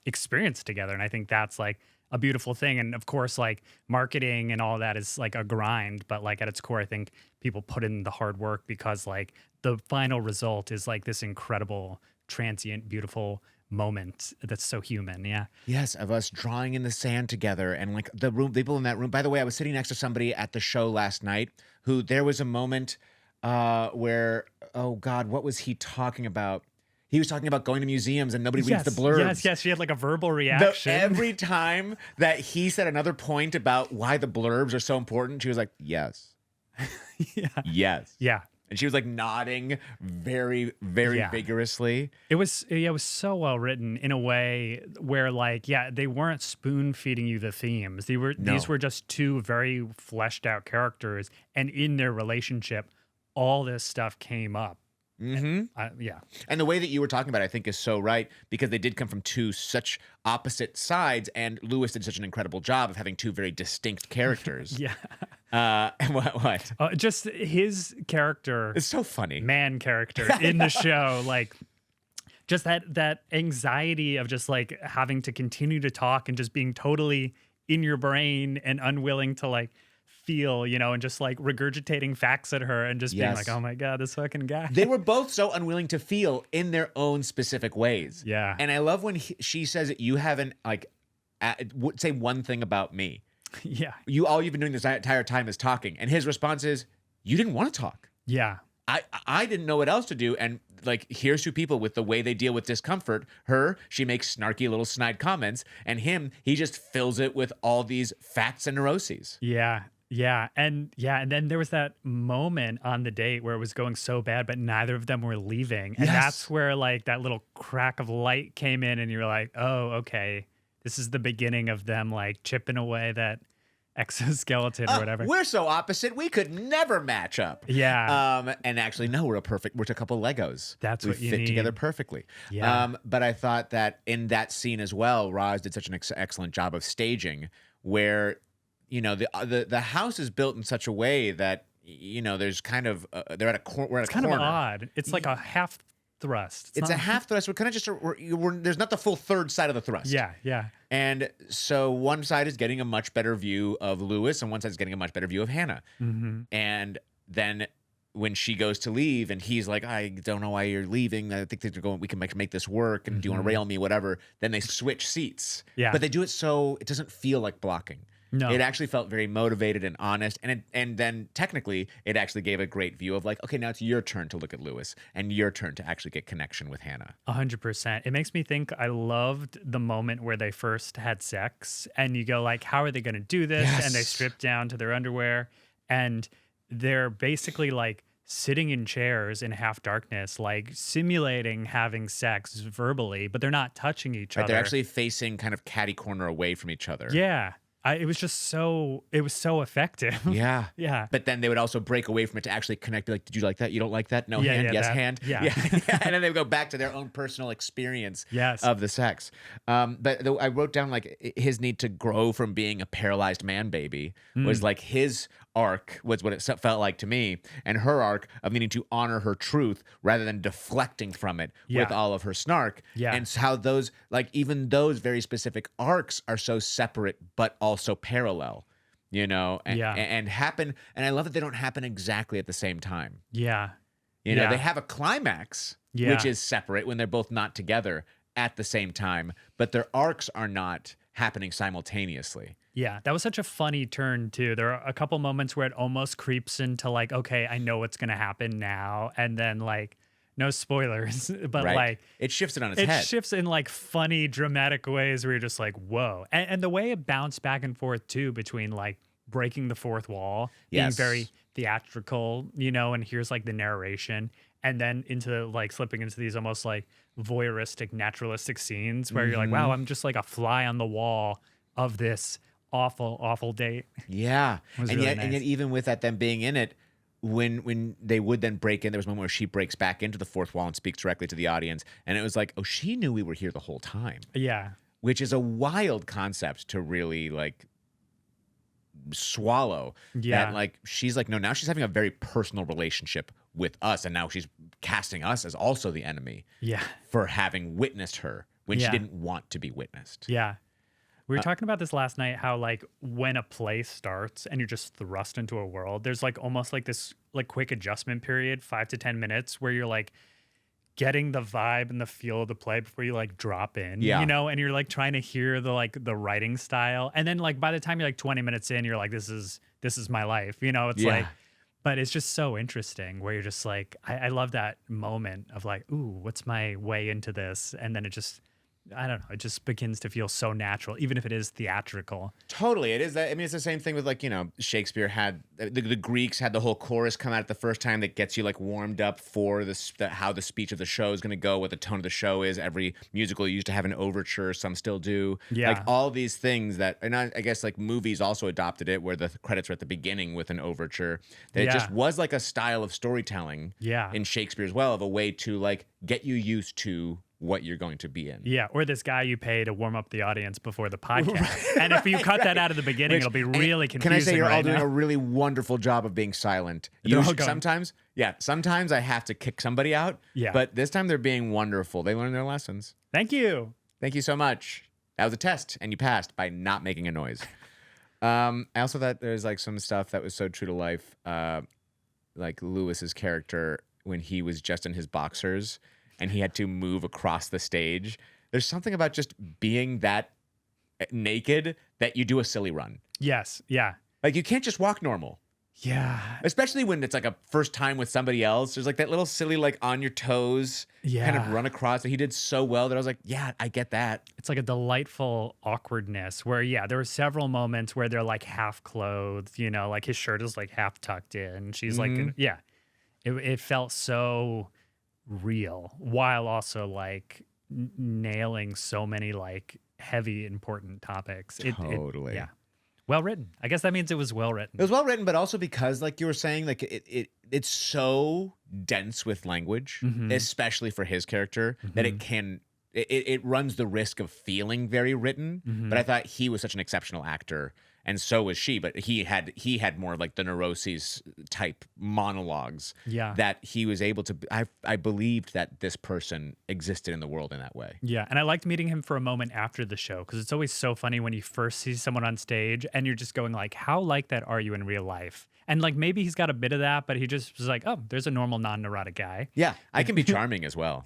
experience together. And I think that's like a beautiful thing. And of course, like marketing and all that is like a grind, but like at its core, I think people put in the hard work because like the final result is like this incredible, transient, beautiful moment that's so human. Yeah. Yes, of us drawing in the sand together and like the people in that room. By the way, I was sitting next to somebody at the show last night who there was a moment where, oh God, what was he talking about? He was talking about going to museums and nobody reads the blurbs. Yes. She had like a verbal reaction. Every time that he said another point about why the blurbs are so important, she was like, yes. Yeah. Yes. Yeah. And she was like nodding very, very Yeah. vigorously. It was so well written in a way where like, yeah, they weren't spoon feeding you the themes. These were just two very fleshed out characters, and in their relationship, all this stuff came up. Mm-hmm. Yeah. And the way that you were talking about it, I think is so right because they did come from two such opposite sides, and Louis did such an incredible job of having two very distinct characters. Yeah. And what? Just his character, It's so funny. man character in the show, like just that anxiety of just like having to continue to talk and just being totally in your brain and unwilling to like feel, and just like regurgitating facts at her and just being Yes. like, oh my God, this fucking guy. They were both so unwilling to feel in their own specific ways. Yeah. And I love when she says that you haven't say one thing about me. Yeah. All you've been doing this entire time is talking. And his response is, you didn't want to talk. Yeah. I didn't know what else to do. And like, here's two people with the way they deal with discomfort. Her, she makes snarky little snide comments. And him, he just fills it with all these facts and neuroses. Yeah. Yeah. And then there was that moment on the date where it was going so bad, but neither of them were leaving. And Yes. that's where like that little crack of light came in and you're like, oh, okay. This is the beginning of them like chipping away that exoskeleton or whatever. We're so opposite. We could never match up. Yeah. And actually, no, we're a couple Legos. That's we what you fit need. together perfectly. Yeah. But I thought that in that scene as well, Roz did such an excellent job of staging where, the house is built in such a way that, there's kind of, they're at a corner. We're at It's a kind corner. of odd. It's like a half thrust. It's a half thrust. We're kind of just, there's not the full third side of the thrust. Yeah. Yeah. And so one side is getting a much better view of Louis, and one side is getting a much better view of Hannah. Mm-hmm. And then when she goes to leave, and he's like, "I don't know why you're leaving. I think they're going. We can make this work. And do you want to rail me? Whatever." Then they switch seats. Yeah. But they do it so it doesn't feel like blocking. No. It actually felt very motivated and honest, and then technically it actually gave a great view of like, okay, now it's your turn to look at Louis and your turn to actually get connection with Hannah. 100%. It makes me think I loved the moment where they first had sex and you go like, how are they going to do this? Yes. And they strip down to their underwear and they're basically like sitting in chairs in half darkness, like simulating having sex verbally, but they're not touching each Right, other. they're actually facing kind of catty corner away from each other. Yeah. It was so effective. Yeah. Yeah. But then they would also break away from it to actually connect. Be like, did you like that? You don't like that? No Yeah, hand? yeah, Yes, that- hand? yeah. Yeah. And then they would go back to their own personal experience Yes. of the sex. But I wrote down like his need to grow from being a paralyzed man baby was like his arc was what it felt like to me, and her arc of needing to honor her truth rather than deflecting from it with Yeah. all of her snark. Yeah. And how those, like even those very specific arcs are so separate but also parallel, and, Yeah. and happen. And I love that they don't happen exactly at the same time. Yeah. They Yeah. have a climax, Yeah. which is separate when they're both not together at the same time, but their arcs are not happening simultaneously. Yeah, that was such a funny turn too. There are a couple moments where it almost creeps into like, okay, I know what's gonna happen now, and then like, no spoilers, but Right? like It shifts it on its it head. shifts in like funny, dramatic ways where you're just like, whoa, and the way it bounced back and forth too between like breaking the fourth wall, being Yes. very theatrical, and here's like the narration, and then into like slipping into these almost like voyeuristic, naturalistic scenes where you're like, wow, I'm just like a fly on the wall of this awful date. Yeah. was And really yet nice. even with that them being in it, when they would then break in, there was a moment where she breaks back into the fourth wall and speaks directly to the audience. And it was like, oh, she knew we were here the whole time, Yeah. which is a wild concept to really like swallow. Yeah. That like she's like, no, now she's having a very personal relationship with us, and now she's casting us as also the enemy Yeah. for having witnessed her when Yeah. she didn't want to be witnessed. Yeah. We were talking about this last night, how like when a play starts and you're just thrust into a world, there's like almost like this like quick adjustment period, 5 to 10 minutes, where you're like getting the vibe and the feel of the play before you like drop in, Yeah. and you're like trying to hear the writing style. And then like by the time you're like 20 minutes in, you're like, this is my life. It's Yeah. like, but it's just so interesting where you're just like, I love that moment of like, ooh, what's my way into this? And then it just, I don't know, it just begins to feel so natural, even if it is theatrical. Totally, it is that. I mean, it's the same thing with like Shakespeare had the Greeks had the whole chorus come out at the first time that gets you like warmed up for how the speech of the show is going to go, what the tone of the show is. Every musical used to have an overture, some still do. Yeah. Like all these things that, and I guess like movies also adopted it, where the credits are at the beginning with an overture. That it Yeah. just was like a style of storytelling. Yeah. In Shakespeare as well, of a way to like get you used to what you're going to be in. Yeah, or this guy you pay to warm up the audience before the podcast. And if you cut that out of the beginning, it'll be really confusing. Can I say you're all right doing now. a really wonderful job of being silent? They're all Usually, going- sometimes I have to kick somebody out. Yeah. But this time they're being wonderful. They learned their lessons. Thank you. Thank you so much. That was a test, and you passed by not making a noise. I also thought there's like some stuff that was so true to life, like Lewis's character when he was just in his boxers and he had to move across the stage. There's something about just being that naked that you do a silly run. Yes. Yeah. Like you can't just walk normal. Yeah. Especially when it's like a first time with somebody else. There's like that little silly, like on your toes kind of run across that he did so well that I was like, yeah, I get that. It's like a delightful awkwardness where, yeah, there were several moments where they're like half clothed, you know, like his shirt is like half tucked in. She's like, yeah, it felt so real while also like nailing so many like heavy, important topics. Totally. Yeah. Well written. I guess that means it was well written. It was well written, but also because, like you were saying, like it's so dense with language, especially for his character, that it runs the risk of feeling very written. But I thought he was such an exceptional actor, and so was she. But he had more of like the neuroses type monologues. Yeah. That he was able to. I believed that this person existed in the world in that way. Yeah, and I liked meeting him for a moment after the show because it's always so funny when you first see someone on stage and you're just going like, how like that are you in real life? And like maybe he's got a bit of that, but he just was like, oh, there's a normal non-neurotic guy. Yeah, I can be charming as well.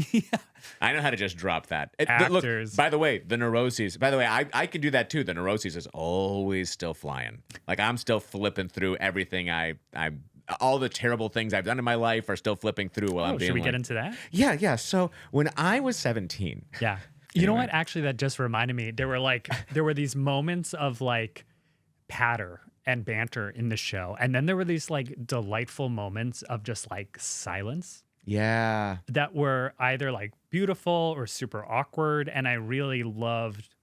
I know how to just drop that. Actors. Look, by the way, the neuroses. By the way, I can do that too. The neuroses is always still flying. Like I'm still flipping through everything. All the terrible things I've done in my life are still flipping through while I'm being should we like, get into that? Yeah. So when I was 17. Yeah. You know what? Actually, that just reminded me. There were these moments of like patter and banter in the show. And then there were these like delightful moments of just like silence. Yeah. That were either like beautiful or super awkward. And I really loved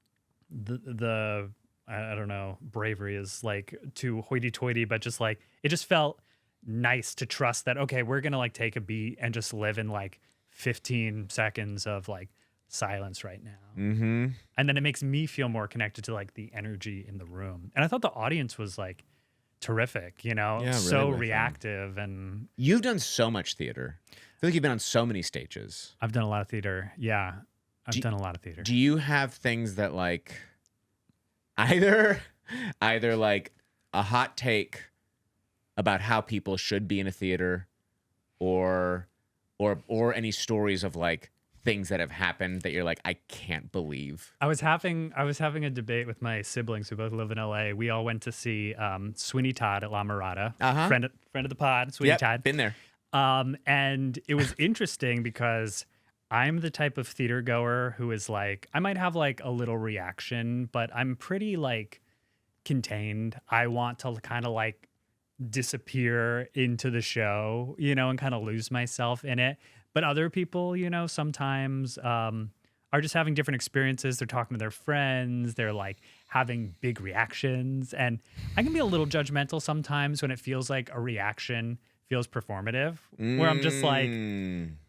the I don't know, bravery is like too hoity-toity, but just like, it just felt nice to trust that, okay, we're going to like take a beat and just live in like 15 seconds of like silence right now. And then it makes me feel more connected to like the energy in the room. And I thought the audience was like terrific, you know, so reactive. And you've done so much theater. I feel like you've been on so many stages. I've done a lot of theater. Yeah. I've done a lot of theater. Do you have things that like either like a hot take about how people should be in a theater or any stories of like things that have happened that you're like, I can't believe? I was having a debate with my siblings who both live in LA. We all went to see Sweeney Todd at La Mirada. Friend of the pod, Sweeney Todd. Been there. And it was interesting because I'm the type of theater goer who is like, I might have like a little reaction, but I'm pretty like contained. I want to kind of like disappear into the show, you know, and kind of lose myself in it. But other people, you know, sometimes are just having different experiences. They're talking to their friends. They're like having big reactions. And I can be a little judgmental sometimes when it feels like a reaction feels performative, where I'm just like,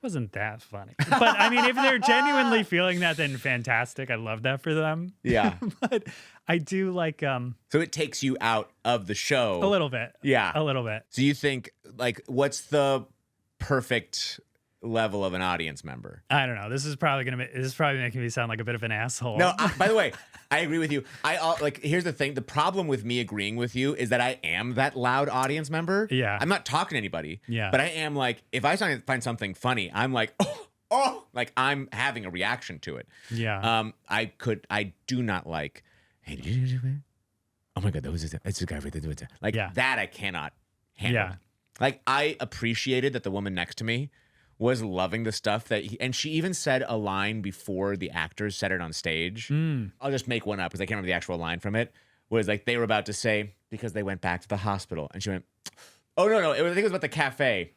wasn't that funny? But I mean, if they're genuinely feeling that, then fantastic. I love that for them. Yeah. But I do like so it takes you out of the show a little bit. Yeah, a little bit. So you think like, what's the perfect level of an audience member? I don't know. This is probably making me sound like a bit of an asshole. No, by the way, I agree with you. Like, here's the thing. The problem with me agreeing with you is that I am that loud audience member. Yeah. I'm not talking to anybody. Yeah. But I am like, if I find something funny, I'm like, oh, like I'm having a reaction to it. Yeah. I do not like, hey, did you do it? Oh my God, it's a guy right there. Like that I cannot handle. Yeah. Like I appreciated that the woman next to me was loving the stuff and she even said a line before the actors said it on stage. I'll just make one up because I can't remember the actual line from it. Was like they were about to say, because they went back to the hospital. And she went, oh, no. I think it was about the cafe.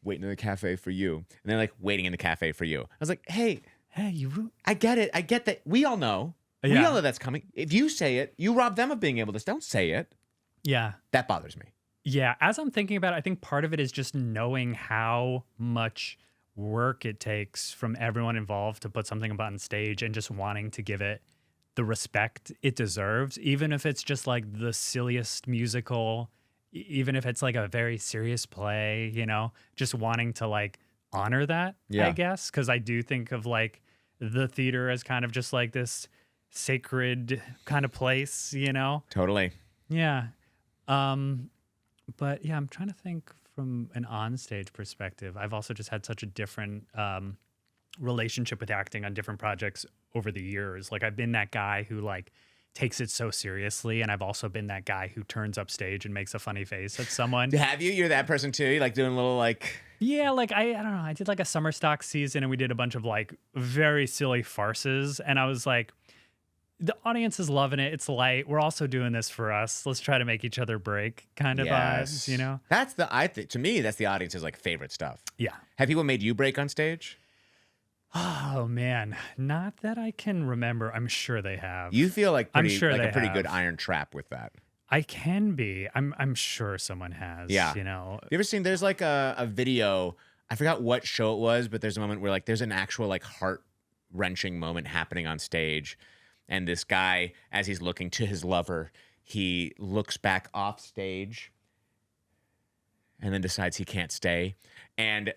Waiting in the cafe for you. And they're like, waiting in the cafe for you. I was like, hey, I get it. I get that. We all know. Yeah. We all know that's coming. If you say it, you rob them of being able to. Don't say it. Yeah. That bothers me. Yeah. As I'm thinking about it, I think part of it is just knowing how much work it takes from everyone involved to put something up on stage and just wanting to give it the respect it deserves, even if it's just like the silliest musical, even if it's like a very serious play, you know, just wanting to like honor that, I guess. Because I do think of like the theater as kind of just like this sacred kind of place, you know? Totally. Yeah. But yeah, I'm trying to think from an onstage perspective. I've also just had such a different relationship with acting on different projects over the years. Like I've been that guy who like takes it so seriously, and I've also been that guy who turns up stage and makes a funny face at someone. Have you? You're that person too? You like doing a little like... Yeah, like I don't know. I did like a summer stock season, and we did a bunch of like very silly farces, and I was like, the audience is loving it. It's light. We're also doing this for us. Let's try to make each other break kind of vibes, you know? That's to me, that's the audience's like favorite stuff. Yeah. Have people made you break on stage? Oh man, not that I can remember. I'm sure they have. You feel like I'm pretty, sure like they a pretty have. good iron trap with that. I can be. I'm sure someone has. Yeah. You know. You ever seen? There's like a video. I forgot what show it was, but there's a moment where like there's an actual like heart wrenching moment happening on stage, and this guy, as he's looking to his lover, he looks back off stage, and then decides he can't stay, and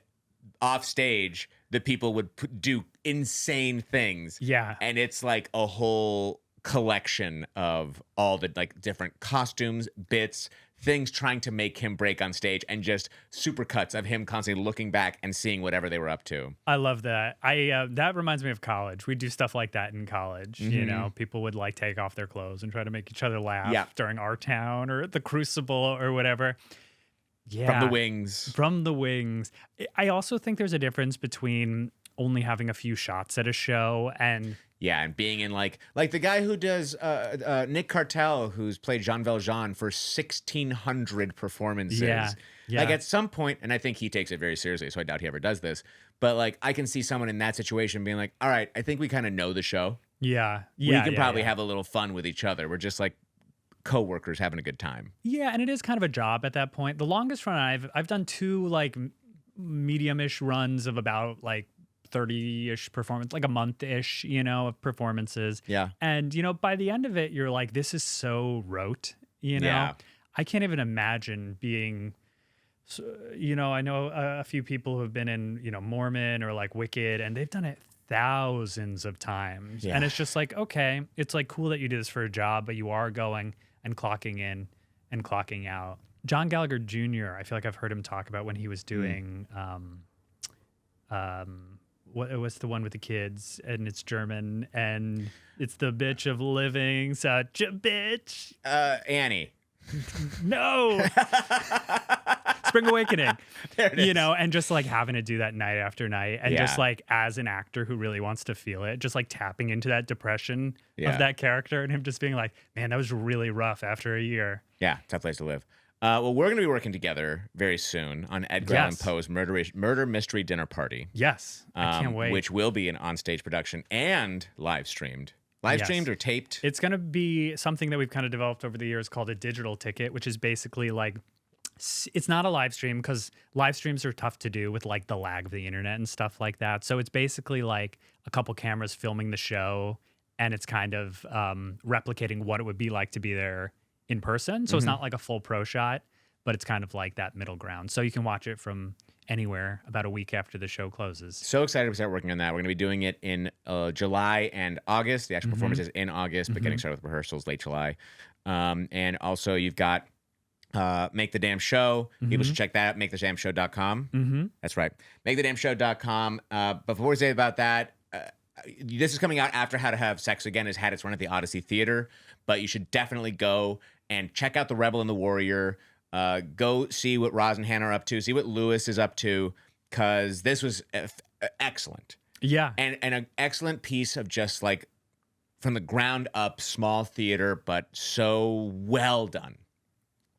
off stage the people would do insane things. Yeah. And it's like a whole collection of all the like different costumes, bits, things trying to make him break on stage, and just super cuts of him constantly looking back and seeing whatever they were up to. I love that. That reminds me of college. We do stuff like that in college. You know, people would like take off their clothes and try to make each other laugh during Our Town or the Crucible or whatever. Yeah. From the wings. From the wings. I also think there's a difference between only having a few shots at a show and... Yeah, and being in like the guy who does Nick Cartel, who's played Jean Valjean for 1,600 performances. Yeah. Like at some point, and I think he takes it very seriously, so I doubt he ever does this, but like I can see someone in that situation being like, all right, I think we kind of know the show. Yeah. We can probably have a little fun with each other. We're just like co-workers having a good time. Yeah, and it is kind of a job at that point. The longest run I've done 2 like medium-ish runs of about like 30-ish performance, like a month-ish, you know, of performances. Yeah. And, you know, by the end of it, you're like, this is so rote, you know? Yeah. I can't even imagine being, you know, I know a few people who have been in, you know, Mormon or like Wicked, and they've done it thousands of times. Yeah. And it's just like, okay, it's like cool that you do this for a job, but you are going and clocking in and clocking out. John Gallagher Jr., I feel like I've heard him talk about when he was doing, what's the one with the kids, and it's German, and it's the bitch of living such a bitch. Annie. No. Spring Awakening. There it is. You know, and just like having to do that night after night, and just like as an actor who really wants to feel it, just like tapping into that depression of that character, and him just being like, man, that was really rough after a year. Yeah, tough place to live. Well, we're going to be working together very soon on Edgar Allan Poe's Murder Mystery Dinner Party. Yes, I can't wait. Which will be an onstage production and live streamed. Live streamed or taped? It's going to be something that we've kind of developed over the years called a digital ticket, which is basically like, it's not a live stream because live streams are tough to do with like the lag of the internet and stuff like that. So it's basically like a couple cameras filming the show, and it's kind of replicating what it would be like to be there in person. So it's not like a full pro shot, but it's kind of like that middle ground. So you can watch it from anywhere about a week after the show closes. So excited to start working on that. We're going to be doing it in July and August. The actual performance is in August, but getting started with rehearsals late July. And also you've got Make the Damn Show. People should check that out, makethedamnshow.com. That's right. Makethedamnshow.com. Before we say about that, this is coming out after How to Have Sex Again has had its run at the Odyssey Theatre, but you should definitely go and check out The Rebel and the Warrior. Go see what Roz and Hannah are up to. See what Louis is up to, because this was excellent. Yeah. And an excellent piece of just like from the ground up, small theater, but so well done.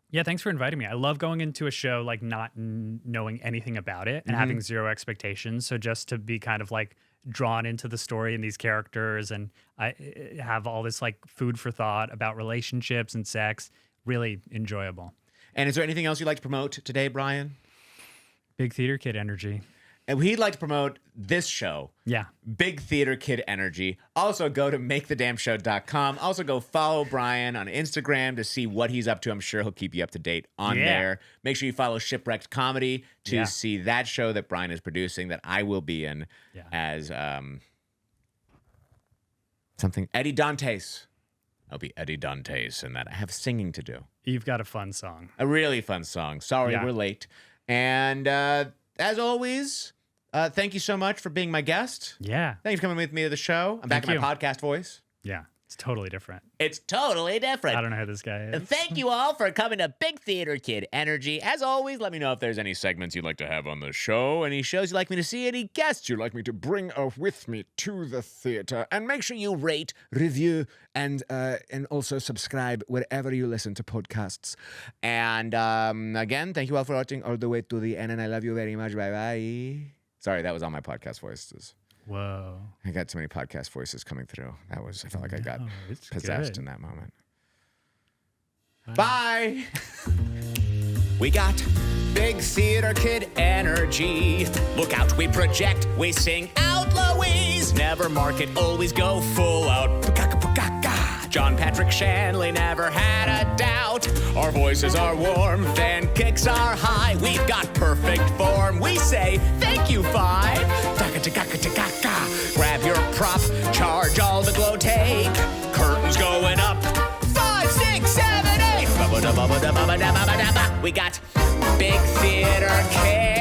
Yeah, thanks for inviting me. I love going into a show like not knowing anything about it and having zero expectations. So just to be kind of like drawn into the story and these characters, and I have all this like food for thought about relationships and sex, really enjoyable. And is there anything else you'd like to promote today, Brian? Big Theater Kid energy. And we'd like to promote this show. Yeah. Big Theater Kid energy. Also go to makethedamnshow.com. Also go follow Brian on Instagram to see what he's up to. I'm sure he'll keep you up to date on there. Make sure you follow Shipwrecked Comedy to see that show that Brian is producing that I will be in as something. Eddie Dantes. I'll be Eddie Dantes in that. I have singing to do. You've got a fun song. A really fun song. Sorry, Yeah. we're late. And as always, thank you so much for being my guest. Yeah. Thank you for coming with me to the show. I'm back Thank in my podcast voice. Yeah. It's totally different. It's totally different. I don't know who this guy is. Thank you all for coming to Big Theater Kid Energy. As always, let me know if there's any segments you'd like to have on the show, any shows you'd like me to see, any guests you'd like me to bring with me to the theater. And make sure you rate, review, and also subscribe wherever you listen to podcasts. And again, thank you all for watching all the way to the end, and I love you very much. Bye-bye. Sorry, that was all my podcast voices. Whoa. I got too many podcast voices coming through. I felt like I got it's possessed good. in that moment. Bye. We got Big Theater Kid energy. Look out, we project, we sing out, Louise. Never market, always go full out. Pukaka-pukaka. John Patrick Shanley never had a doubt. Our voices are warm, then kicks are high. We've got perfect form. We say thank you, five. Taka-taka-taka-taka. Grab your prop, charge all the glow take. Curtains going up. 5, 6, 7, 8. We got Big Theater Kid.